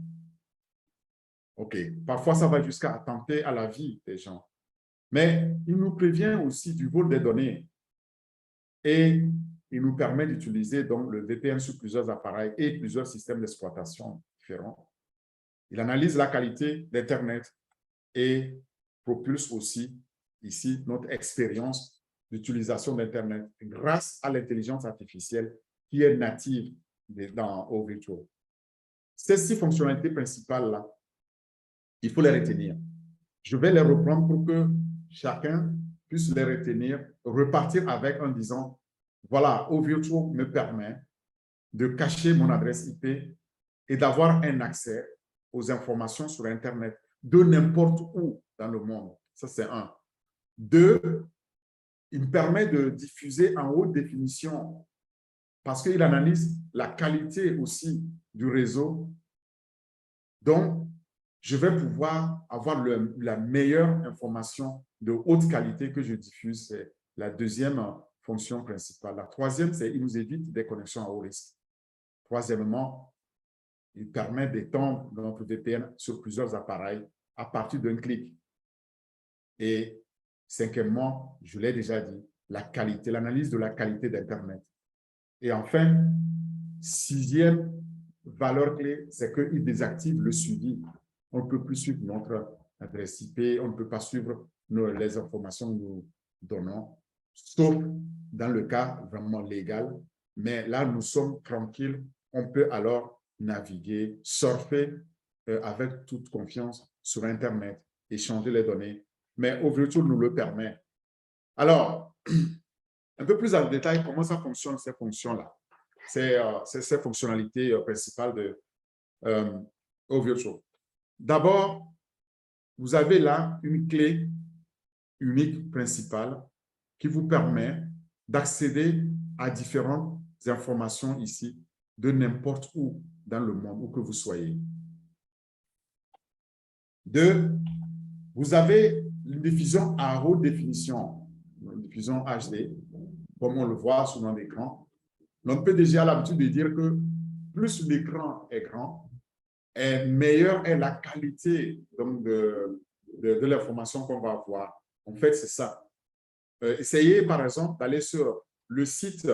OK. Parfois, ça va jusqu'à attenter à la vie des gens. Mais il nous prévient aussi du vol des données et il nous permet d'utiliser donc le VPN sur plusieurs appareils et plusieurs systèmes d'exploitation différents. Il analyse la qualité d'Internet et propulse aussi ici notre expérience d'utilisation d'Internet grâce à l'intelligence artificielle qui est native dans OVirtual. Ces 6 fonctionnalités principales-là, il faut les retenir. Je vais les reprendre pour que chacun puisse les retenir, repartir avec en disant, voilà, OVirtual me permet de cacher mon adresse IP et d'avoir un accès aux informations sur Internet de n'importe où dans le monde. Ça, c'est 1. 2, il me permet de diffuser en haute définition parce qu'il analyse la qualité aussi du réseau. Donc, je vais pouvoir avoir la meilleure information de haute qualité que je diffuse. C'est la deuxième fonction principale. La troisième, c'est qu'il nous évite des connexions à haut risque. Troisièmement, il permet d'étendre notre VPN sur plusieurs appareils à partir d'un clic. Et cinquièmement, je l'ai déjà dit, la qualité, l'analyse de la qualité d'Internet. Et enfin, sixième valeur clé, c'est qu'il désactive le suivi. On ne peut plus suivre notre adresse IP, on ne peut pas suivre les informations que nous donnons, sauf dans le cas vraiment légal. Mais là, nous sommes tranquilles. On peut alors naviguer, surfer avec toute confiance sur Internet, échanger les données. Mais OVirtual nous le permet. Alors, un peu plus en détail, comment ça fonctionne, ces fonctions-là. C'est ces fonctionnalités principales de OVirtual. D'abord, vous avez là une clé unique principale qui vous permet d'accéder à différentes informations ici de n'importe où dans le monde, où que vous soyez. 2, vous avez une diffusion à haute définition, une diffusion HD, comme on le voit sur notre écran. On peut déjà l'habitude de dire que plus l'écran est grand, et meilleure est la qualité donc, de l'information qu'on va avoir. En fait, c'est ça. Essayez, par exemple, d'aller sur le site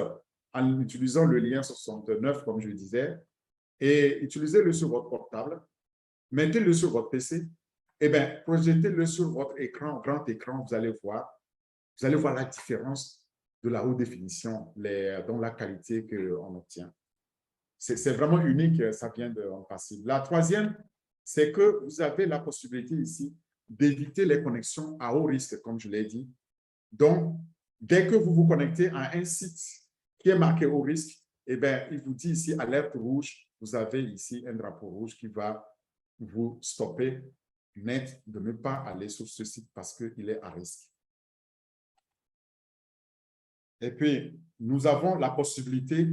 en utilisant le lien 69, comme je le disais, et utilisez-le sur votre portable, mettez-le sur votre PC, et bien, projetez-le sur votre écran, grand écran, vous allez voir la différence de la haute définition, dans la qualité qu'on obtient. C'est vraiment unique, ça vient en passive. La troisième, c'est que vous avez la possibilité ici d'éviter les connexions à haut risque, comme je l'ai dit. Donc, dès que vous vous connectez à un site qui est marqué haut risque, eh bien, il vous dit ici alerte rouge. Vous avez ici un drapeau rouge qui va vous stopper net de ne pas aller sur ce site parce qu'il est à risque. Et puis, nous avons la possibilité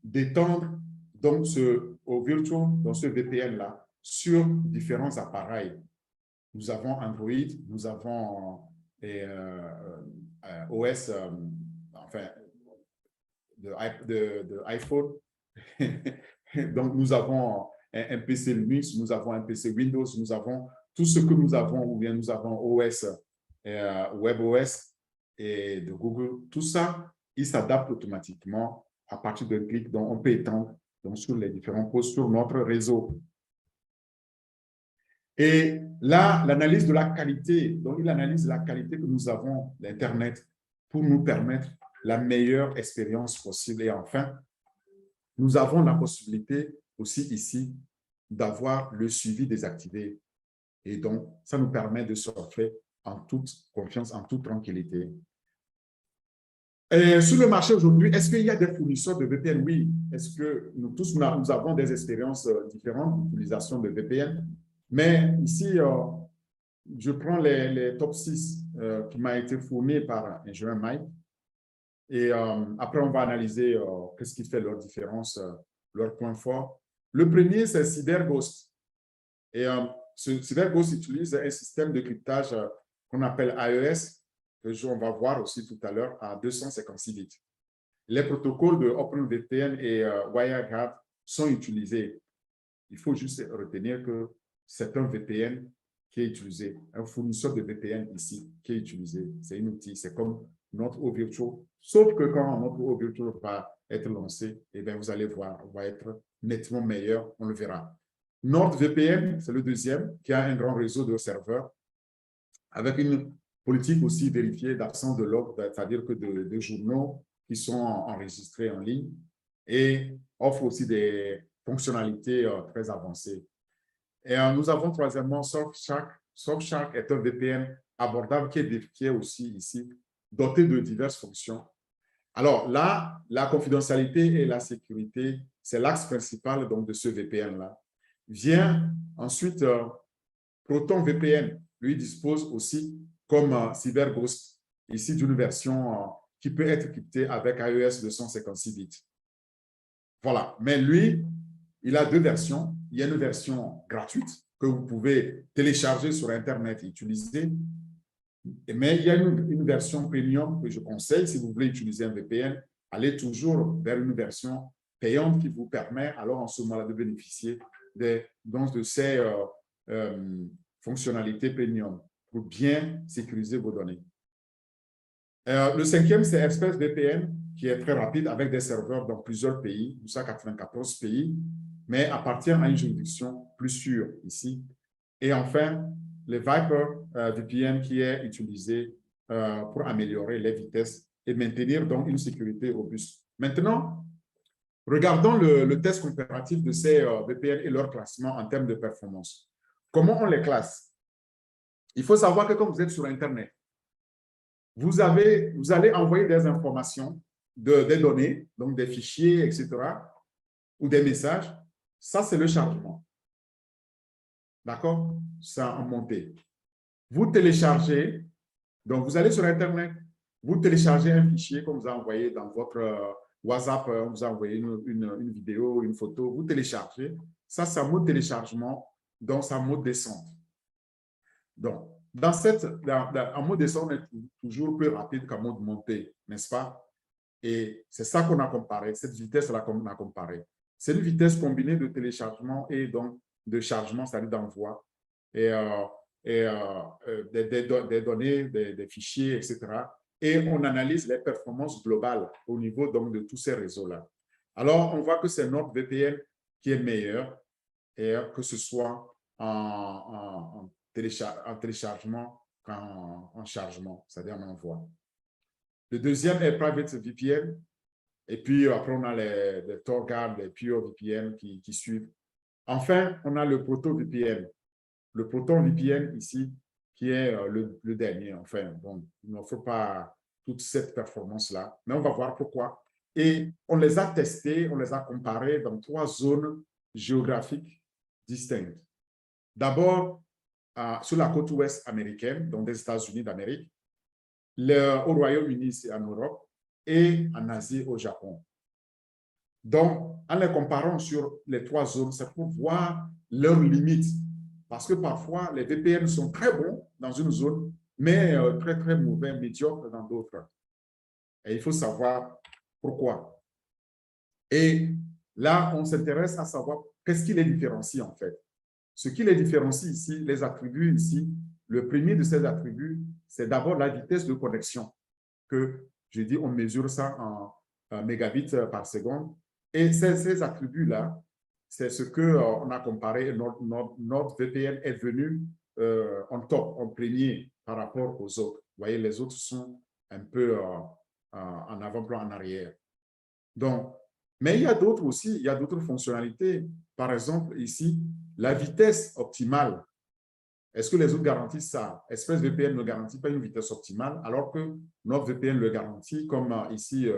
d'étendre donc OVirtual, dans ce VPN-là, sur différents appareils. Nous avons Android, nous avons OS, enfin, de iPhone. Donc, nous avons un PC Linux, nous avons un PC Windows, nous avons tout ce que nous avons, ou bien nous avons OS, WebOS et de Google. Tout ça, il s'adapte automatiquement à partir d'un clic, dont on peut étendre donc, sur les différents postes sur notre réseau. Et là, l'analyse de la qualité, donc il analyse la qualité que nous avons d'Internet pour nous permettre la meilleure expérience possible. Et enfin, nous avons la possibilité aussi ici d'avoir le suivi désactivé. Et donc, ça nous permet de surfer en toute confiance, en toute tranquillité. Et sur le marché aujourd'hui, est-ce qu'il y a des fournisseurs de VPN? Oui. Est-ce que nous tous, nous avons des expériences différentes d'utilisation de VPN? Mais ici, je prends les top 6 qui m'ont été fournis par ingénieur Mike. Et après, on va analyser qu'est-ce qui fait leur différence, leur point fort. Le premier, c'est CyberGhost. Et CyberGhost utilise un système de cryptage qu'on appelle AES, que on va voir aussi tout à l'heure, à 256 bits. Les protocoles de OpenVPN et WireGuard sont utilisés. Il faut juste retenir que c'est un VPN qui est utilisé, un fournisseur de VPN ici qui est utilisé. C'est un outil, c'est comme notre OVirtual, sauf que quand notre OVirtual va être lancé, eh bien, vous allez voir, on va être nettement meilleur, on le verra. NordVPN, c'est le deuxième, qui a un grand réseau de serveurs avec une politique aussi vérifiée d'absence de log, c'est-à-dire que de journaux qui sont enregistrés en ligne et offre aussi des fonctionnalités très avancées. Et nous avons troisièmement Surfshark. Surfshark est un VPN abordable qui est aussi ici, doté de diverses fonctions. Alors là, la confidentialité et la sécurité, c'est l'axe principal donc, de ce VPN-là. Vient ensuite ProtonVPN. Lui dispose aussi, comme CyberGhost, ici d'une version qui peut être cryptée avec iOS 256 bits. Voilà, mais lui, il a deux versions. Il y a une version gratuite que vous pouvez télécharger sur Internet et utiliser. Mais il y a une version premium que je conseille si vous voulez utiliser un VPN. Allez toujours vers une version payante qui vous permet alors en ce moment-là de bénéficier de ces fonctionnalités premium pour bien sécuriser vos données. Le cinquième, c'est ExpressVPN, qui est très rapide avec des serveurs dans plusieurs pays, 294 pays, mais appartient à une juridiction plus sûre ici. Et enfin, le ViperVPN qui est utilisé pour améliorer les vitesses et maintenir donc une sécurité robuste. Maintenant, regardons le test comparatif de ces VPN et leur classement en termes de performance. Comment on les classe? Il faut savoir que quand vous êtes sur Internet, vous allez envoyer des informations, des données, donc des fichiers, etc., ou des messages. Ça, c'est le chargement. D'accord? Ça en montée. Vous téléchargez, donc vous allez sur Internet, vous téléchargez un fichier qu'on vous a envoyé dans votre WhatsApp, on vous a envoyé une vidéo, une photo, vous téléchargez. Ça, c'est un mode téléchargement, donc c'est un mode descente. Donc, en mode descente, on est toujours plus rapide qu'en mode montée, n'est-ce pas? Et c'est ça qu'on a comparé, cette vitesse-là qu'on a comparé. C'est une vitesse combinée de téléchargement et donc de chargement, c'est-à-dire d'envoi, et des données, des fichiers, etc. Et on analyse les performances globales au niveau donc, de tous ces réseaux-là. Alors, on voit que c'est notre VPN qui est meilleur, et que ce soit en téléchargement qu'en chargement, c'est-à-dire en envoi. Le deuxième est PrivateVPN. Et puis, après, on a les TorGuard, les PureVPN qui suivent. Enfin, on a le ProtonVPN. Le ProtonVPN ici, qui est le dernier. Enfin, bon, il n'offre pas toute cette performance-là, mais on va voir pourquoi. Et on les a testés, on les a comparés dans 3 zones géographiques distinctes. D'abord, sur la côte ouest américaine, donc des États-Unis d'Amérique, au Royaume-Uni, c'est en Europe, et en Asie, au Japon. Donc, en les comparant sur les 3 zones, c'est pour voir leurs limites. Parce que parfois, les VPN sont très bons dans une zone, mais très, très mauvais, médiocres dans d'autres. Et il faut savoir pourquoi. Et là, on s'intéresse à savoir qu'est-ce qui les différencie en fait. Ce qui les différencie ici, les attributs ici, le premier de ces attributs, c'est d'abord la vitesse de connexion, que je dis, on mesure ça en mégabits par seconde. Et ces attributs-là, c'est ce qu'on a comparé. Notre VPN est venu en top, en premier par rapport aux autres. Vous voyez, les autres sont un peu en avant-plan, en arrière. Donc, mais il y a d'autres aussi, il y a d'autres fonctionnalités. Par exemple, ici, la vitesse optimale. Est-ce que les autres garantissent ça? ExpressVPN ne garantit pas une vitesse optimale, alors que notre VPN le garantit, comme ici,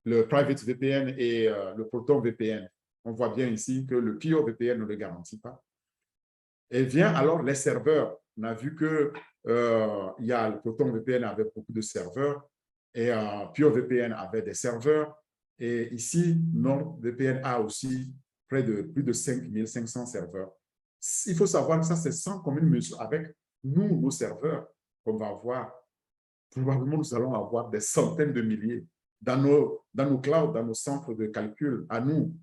le PrivateVPN et le ProtonVPN. On voit bien ici que le PureVPN ne le garantit pas. Et vient alors les serveurs. On a vu que il y a le ProtonVPN avec beaucoup de serveurs et PureVPN avait des serveurs. Et ici, NordVPN a aussi plus de 5500 serveurs. Il faut savoir que ça, c'est sans commune mesure avec nous, nos serveurs, qu'on va avoir. Probablement, nous allons avoir des centaines de milliers dans nos clouds, dans nos centres de calcul, à nous,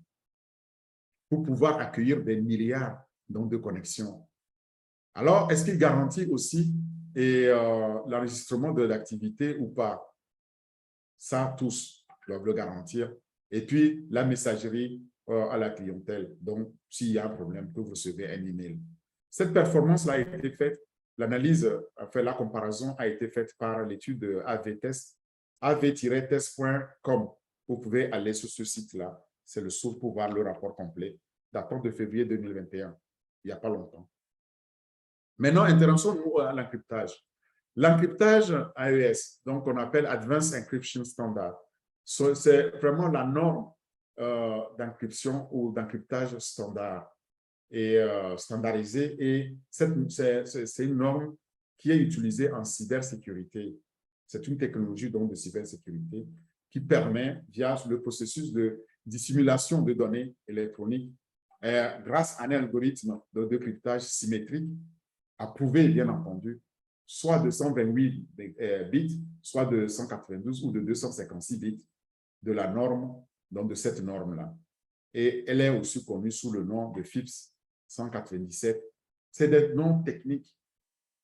pour pouvoir accueillir des milliards donc, de connexions. Alors, est-ce qu'il garantit aussi l'enregistrement de l'activité ou pas? Ça, tous doivent le garantir. Et puis, la messagerie à la clientèle. Donc, s'il y a un problème, que vous recevez un email. Cette performance-là a été faite, l'analyse, enfin, la comparaison a été faite par l'étude AV-Test, av-test.com. Vous pouvez aller sur ce site-là. C'est le source pour voir le rapport complet, datant de février 2021, il n'y a pas longtemps. Maintenant, intéressons-nous à l'encryptage. L'encryptage AES, donc on appelle Advanced Encryption Standard, c'est vraiment la norme d'encryption ou d'encryptage standard et standardisée, et c'est une norme qui est utilisée en cybersécurité. C'est une technologie donc de cybersécurité qui permet, via le processus de dissimulation de données électroniques, grâce à un algorithme de cryptage symétrique, approuvé bien entendu, soit de 128 bits, soit de 192 ou de 256 bits de la norme, donc de cette norme-là. Et elle est aussi connue sous le nom de FIPS 197. C'est des noms techniques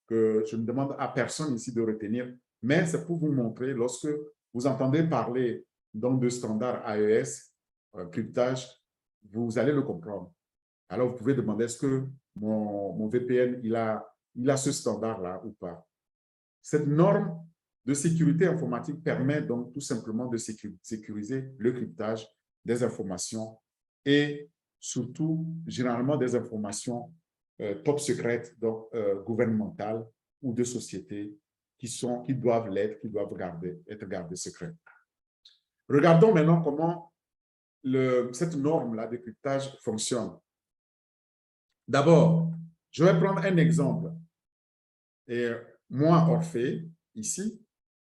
que je ne demande à personne ici de retenir, mais c'est pour vous montrer, lorsque vous entendez parler donc de standard AES, cryptage, vous allez le comprendre. Alors, vous pouvez demander, est-ce que mon VPN, il a ce standard-là ou pas? Cette norme de sécurité informatique permet donc tout simplement de sécuriser le cryptage des informations et surtout, généralement, des informations top secrètes, donc gouvernementales ou de sociétés qui doivent l'être, qui doivent être gardées secrètes. Regardons maintenant comment cette norme-là de cryptage fonctionne. D'abord, je vais prendre un exemple. Et moi, Orphée, ici,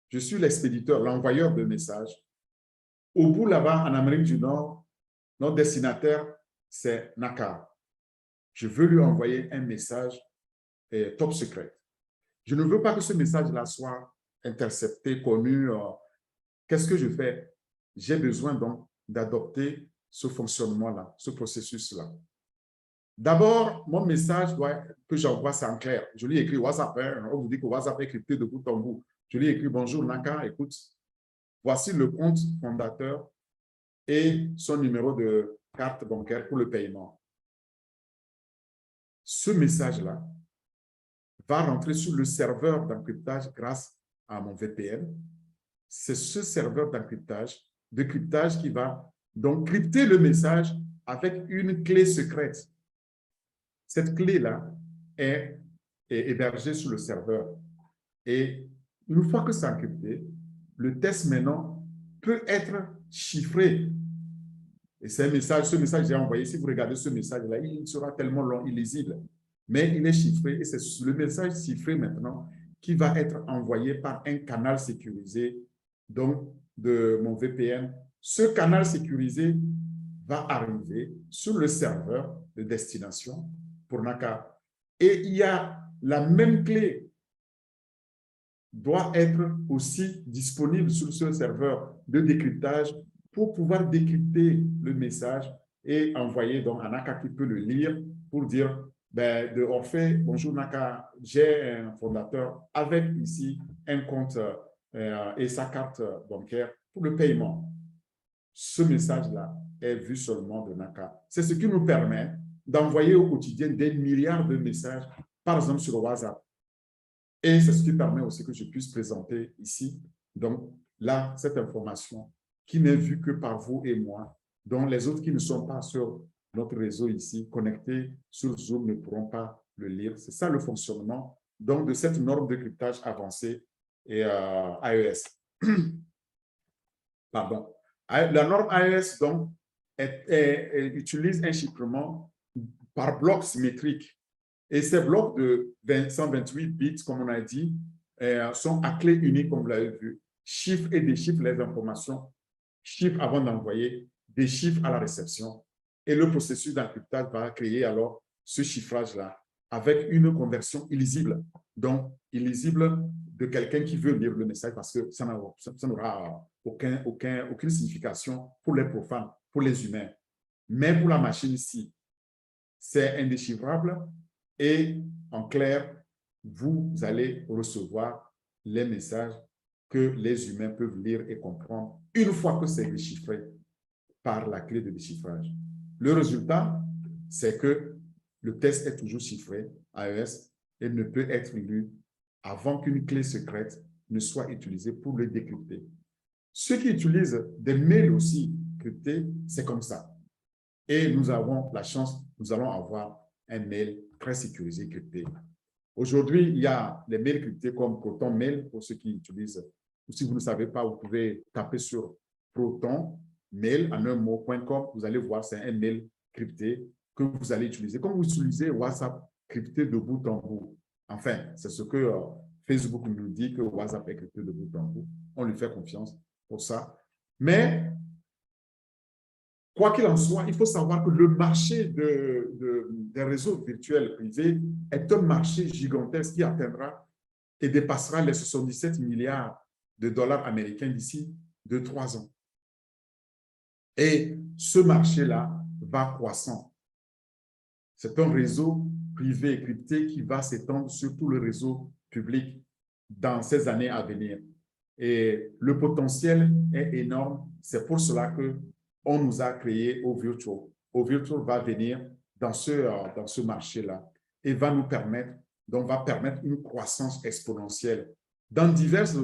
je suis l'expéditeur, l'envoyeur de messages. Au bout là-bas, en Amérique du Nord, notre destinataire, c'est Naka. Je veux lui envoyer un message top secret. Je ne veux pas que ce message-là soit intercepté, connu. Qu'est-ce que je fais? J'ai besoin donc d'adopter ce fonctionnement-là, ce processus-là. D'abord, mon message que j'envoie, c'est en clair. Je lui écris WhatsApp. On vous dit que WhatsApp est crypté de bout en bout. Je lui écris: bonjour Naka, écoute, voici le compte fondateur et son numéro de carte bancaire pour le paiement. Ce message-là va rentrer sur le serveur d'encryptage grâce à mon VPN. C'est ce serveur de cryptage qui va donc crypter le message avec une clé secrète. Cette clé-là est hébergée sur le serveur. Et une fois que c'est encrypté, le test maintenant peut être chiffré. Et ce message que j'ai envoyé, si vous regardez ce message-là, il sera tellement long, illisible. Mais il est chiffré et c'est le message chiffré maintenant qui va être envoyé par un canal sécurisé, donc de mon VPN. Ce canal sécurisé va arriver sur le serveur de destination pour Naka. Et il y a la même clé doit être aussi disponible sur ce serveur de décryptage pour pouvoir décrypter le message et envoyer donc à Naka qui peut le lire pour dire de Orphée: bonjour Naka, j'ai un fondateur avec ici un compte et sa carte bancaire pour le paiement. Ce message-là est vu seulement de Naka. C'est ce qui nous permet d'envoyer au quotidien des milliards de messages, par exemple sur WhatsApp. Et c'est ce qui permet aussi que je puisse présenter ici, donc là, cette information qui n'est vue que par vous et moi, dont les autres qui ne sont pas sur notre réseau ici, connectés sur Zoom, ne pourront pas le lire. C'est ça le fonctionnement donc, de cette norme de cryptage avancée et AES. Pardon. La norme AES donc, utilise un chiffrement par bloc symétrique. Et ces blocs de 128 bits, comme on a dit, sont à clé unique, comme vous l'avez vu. Chiffre et déchiffre les informations. Chiffre avant d'envoyer, déchiffre à la réception. Et le processus d'encryptage va créer alors ce chiffrage-là avec une conversion illisible. Donc, illisible de quelqu'un qui veut lire le message parce que ça n'aura aucune signification pour les profanes, pour les humains. Mais pour la machine ici, c'est indéchiffrable. Et en clair, vous allez recevoir les messages que les humains peuvent lire et comprendre une fois que c'est déchiffré par la clé de déchiffrage. Le résultat, c'est que le test est toujours chiffré, iOS, et ne peut être lu avant qu'une clé secrète ne soit utilisée pour le décrypter. Ceux qui utilisent des mails aussi cryptés, c'est comme ça. Et nous avons la chance, nous allons avoir un mail très sécurisé crypté. Aujourd'hui, il y a les mails cryptés comme Proton Mail pour ceux qui utilisent. Ou si vous ne savez pas, vous pouvez taper sur Proton Mail en un mot.com. Vous allez voir, c'est un mail crypté que vous allez utiliser. Comme vous utilisez WhatsApp crypté de bout en bout. Enfin, c'est ce que Facebook nous dit que WhatsApp est crypté de bout en bout. On lui fait confiance pour ça. Mais quoi qu'il en soit, il faut savoir que le marché des réseaux virtuels privés est un marché gigantesque qui atteindra et dépassera les 77 milliards de dollars américains d'ici 2-3 ans. Et ce marché-là va croissant. C'est un réseau privé crypté qui va s'étendre sur tout le réseau public dans ces années à venir. Et le potentiel est énorme. C'est pour cela qu'on nous a créé OVirtual. OVirtual va venir dans ce marché-là et va nous permettre, donc va permettre une croissance exponentielle dans diverses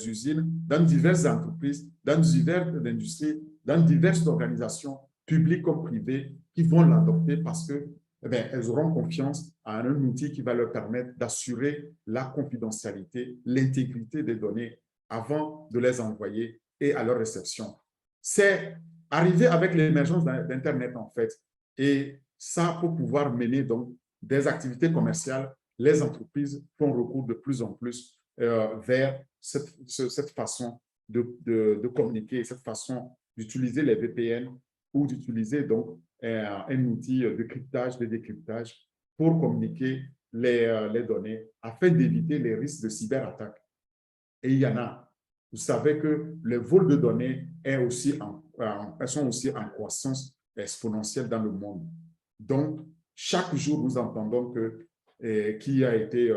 usines, dans diverses entreprises, dans diverses industries, dans diverses organisations publiques comme privées qui vont l'adopter parce que elles auront confiance à un outil qui va leur permettre d'assurer la confidentialité, l'intégrité des données avant de les envoyer et à leur réception. C'est arrivé avec l'émergence d'Internet, en fait. Et ça, pour pouvoir mener donc des activités commerciales, les entreprises font recours de plus en plus vers cette façon de communiquer, cette façon d'utiliser les VPN ou d'utiliser donc un outil de cryptage, de décryptage pour communiquer les données afin d'éviter les risques de cyberattaque. Et il y en a. Vous savez que le vol de données elles sont aussi en croissance exponentielle dans le monde. Donc, chaque jour, nous entendons qui a été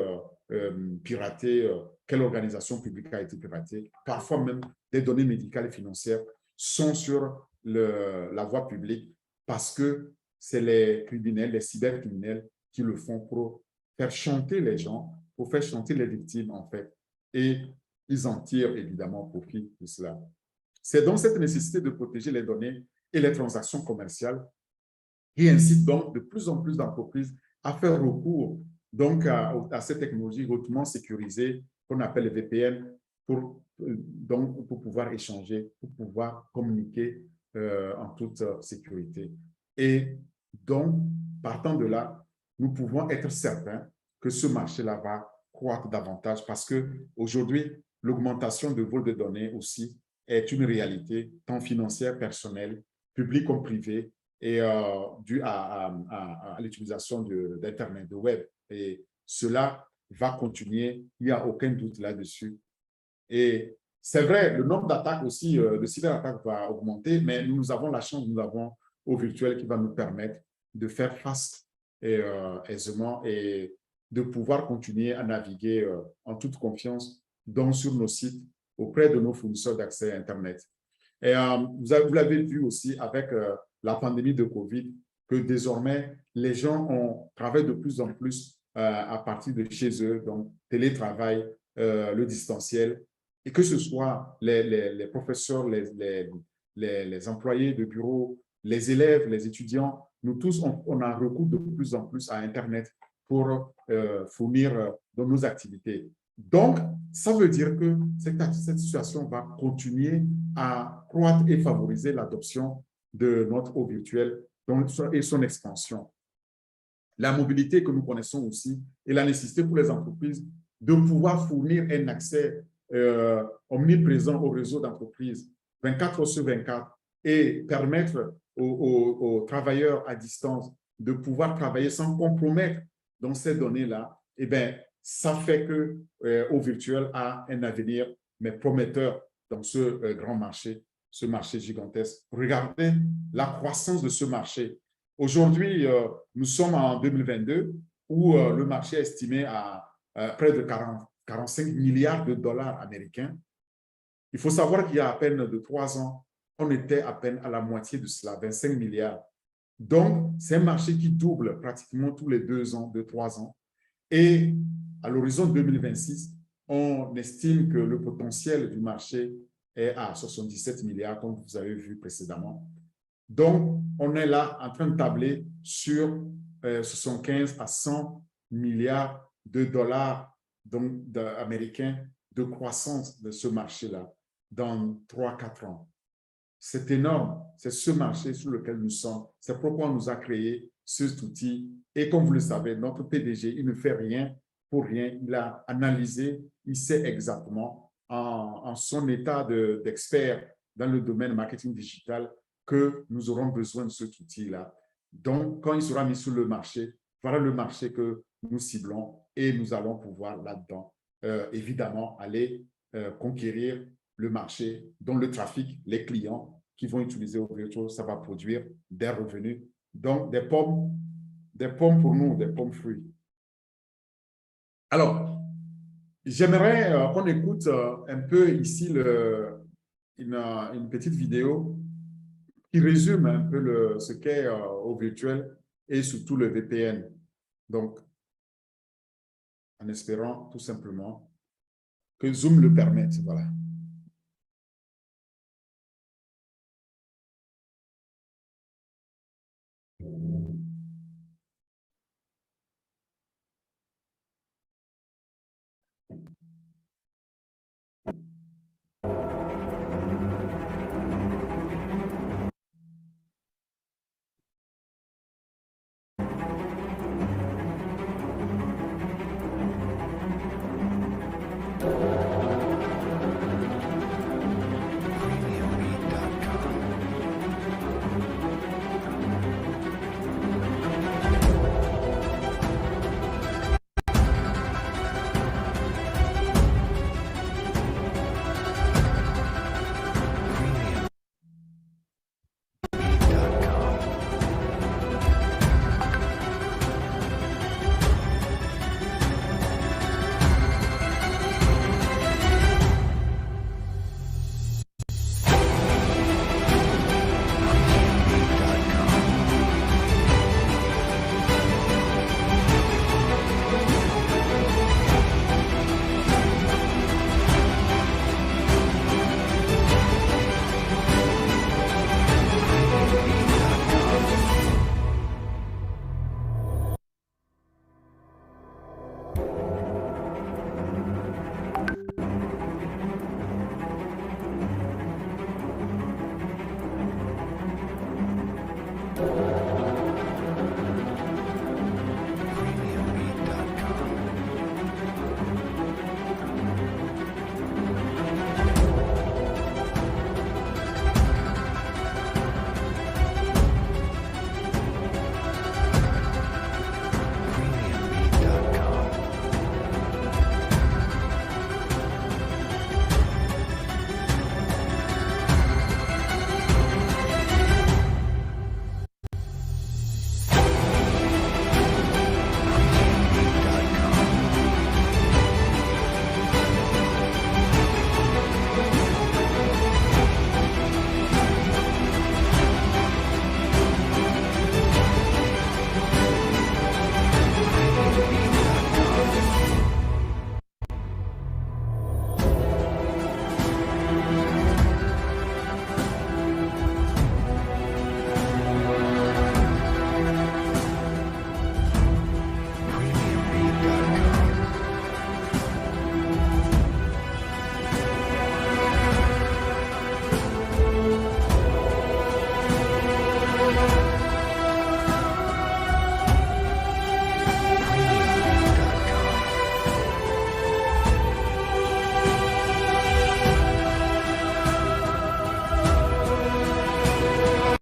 piraté, quelle organisation publique a été piratée. Parfois même, des données médicales et financières sont sur la voie publique parce que c'est les criminels, les cybercriminels qui le font pour faire chanter les gens, pour faire chanter les victimes, en fait. Et ils en tirent évidemment profit de cela. C'est donc cette nécessité de protéger les données et les transactions commerciales qui incite donc de plus en plus d'entreprises à faire recours donc à ces technologies hautement sécurisées qu'on appelle les VPN pour pouvoir échanger, pour pouvoir communiquer en toute sécurité. Et donc, partant de là, nous pouvons être certains que ce marché-là va croître davantage parce qu'aujourd'hui, l'augmentation de vol de données aussi est une réalité tant financière, personnelle, publique comme privée, et due à l'utilisation d'Internet, de web. Et cela va continuer, il n'y a aucun doute là-dessus. Et c'est vrai, le nombre d'attaques aussi, de cyberattaques va augmenter, mais nous avons la chance, nous avons OVirtual qui va nous permettre de faire face aisément et de pouvoir continuer à naviguer en toute confiance sur nos sites auprès de nos fournisseurs d'accès à Internet. Et vous l'avez vu aussi avec la pandémie de COVID, que désormais, les gens travaillent de plus en plus à partir de chez eux, donc télétravail, le distanciel, et que ce soit les professeurs, les employés de bureau, les élèves, les étudiants, nous tous, on a recours de plus en plus à Internet pour fournir dans nos activités. Donc, ça veut dire que cette situation va continuer à croître et favoriser l'adoption de notre OVirtual et son expansion. La mobilité que nous connaissons aussi et la nécessité pour les entreprises de pouvoir fournir un accès omniprésent au réseau d'entreprises 24 heures sur 24 et permettre aux travailleurs à distance de pouvoir travailler sans compromettre dans ces données-là, eh bien, ça fait que OVirtual a un avenir, mais prometteur dans ce grand marché, ce marché gigantesque. Regardez la croissance de ce marché. Aujourd'hui, nous sommes en 2022 où le marché est estimé à près de 45 milliards de dollars américains. Il faut savoir qu'il y a à peine de 3 ans, on était à peine à la moitié de cela, 25 milliards. Donc, c'est un marché qui double pratiquement tous les 2 ans, 2-3 ans. Et à l'horizon 2026, on estime que le potentiel du marché est à 77 milliards, comme vous avez vu précédemment. Donc, on est là en train de tabler sur 75 à 100 milliards de dollars américains de croissance de ce marché-là dans 3-4 ans. C'est énorme. C'est ce marché sur lequel nous sommes. C'est pourquoi on nous a créé cet outil. Et comme vous le savez, notre PDG, il ne fait rien pour rien. Il a analysé, il sait exactement en son état d'expert dans le domaine marketing digital que nous aurons besoin de cet outil-là. Donc, quand il sera mis sur le marché, voilà le marché que nous ciblons et nous allons pouvoir là-dedans, évidemment, aller conquérir le marché, dont le trafic, les clients qui vont utiliser OVirtual, ça va produire des revenus. Donc, des pommes pour nous, des pommes fruits. Alors, j'aimerais qu'on écoute un peu ici une petite vidéo qui résume un peu ce qu'est OVirtual et surtout le VPN. Donc, en espérant tout simplement que Zoom le permette. Voilà.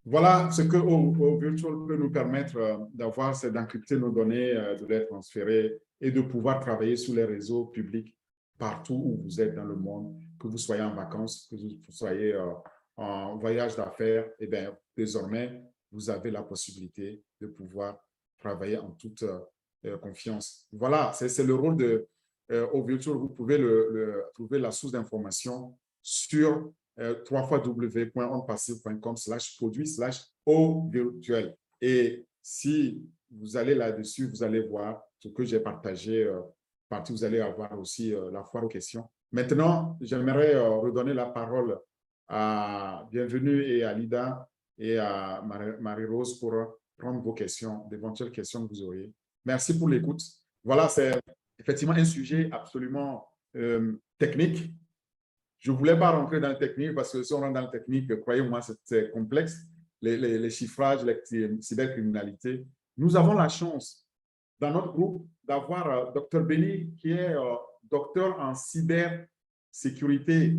Voilà ce que OVirtual peut nous permettre d'avoir, c'est d'encrypter nos données, de les transférer et de pouvoir travailler sur les réseaux publics partout où vous êtes dans le monde, que vous soyez en vacances, que vous soyez en voyage d'affaires. Et bien, désormais, vous avez la possibilité de pouvoir travailler en toute confiance. Voilà, c'est le rôle de OVirtual. Vous pouvez trouver la source d'information sur www.onpassive.com/produit/OVirtuel. Et si vous allez là-dessus, vous allez voir ce que j'ai partagé. Vous allez avoir aussi la foire aux questions. Maintenant, j'aimerais redonner la parole à Bienvenue et à Lida et à Marie-Rose pour prendre vos questions, d'éventuelles questions que vous auriez. Merci pour l'écoute. Voilà, c'est effectivement un sujet absolument technique. Je ne voulais pas rentrer dans le technique parce que si on rentre dans le technique, croyez-moi, c'est complexe. Les chiffrages, la cybercriminalité. Nous avons la chance dans notre groupe d'avoir Dr Belly qui est docteur en cybersécurité.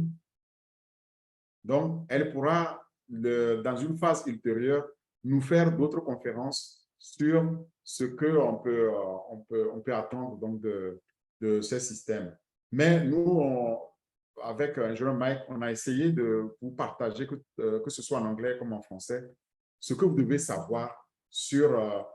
Donc, elle pourra, dans une phase ultérieure, nous faire d'autres conférences sur ce qu'on peut, on peut attendre donc, de ces systèmes. Mais nous, avec Jérôme Mike, on a essayé de vous partager, que ce soit en anglais comme en français, ce que vous devez savoir sur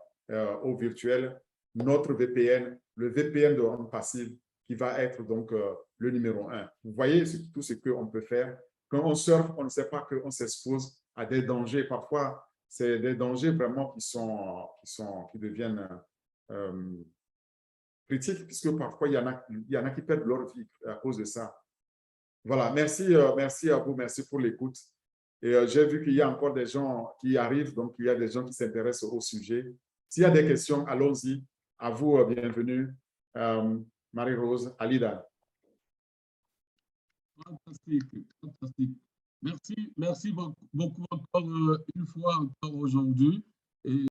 OVirtuel, notre VPN, le VPN de OnPassive, qui va être donc le numéro 1. Vous voyez tout ce qu'on peut faire. Quand on surfe, on ne sait pas qu'on s'expose à des dangers. Parfois, c'est des dangers vraiment qui deviennent critiques, puisque parfois, il y en a qui perdent leur vie à cause de ça. Voilà, merci à vous, merci pour l'écoute. Et j'ai vu qu'il y a encore des gens qui arrivent, donc il y a des gens qui s'intéressent au sujet. S'il y a des questions, allons-y. À vous, bienvenue. Marie-Rose, Alida. Fantastique, fantastique. Merci beaucoup encore une fois encore aujourd'hui.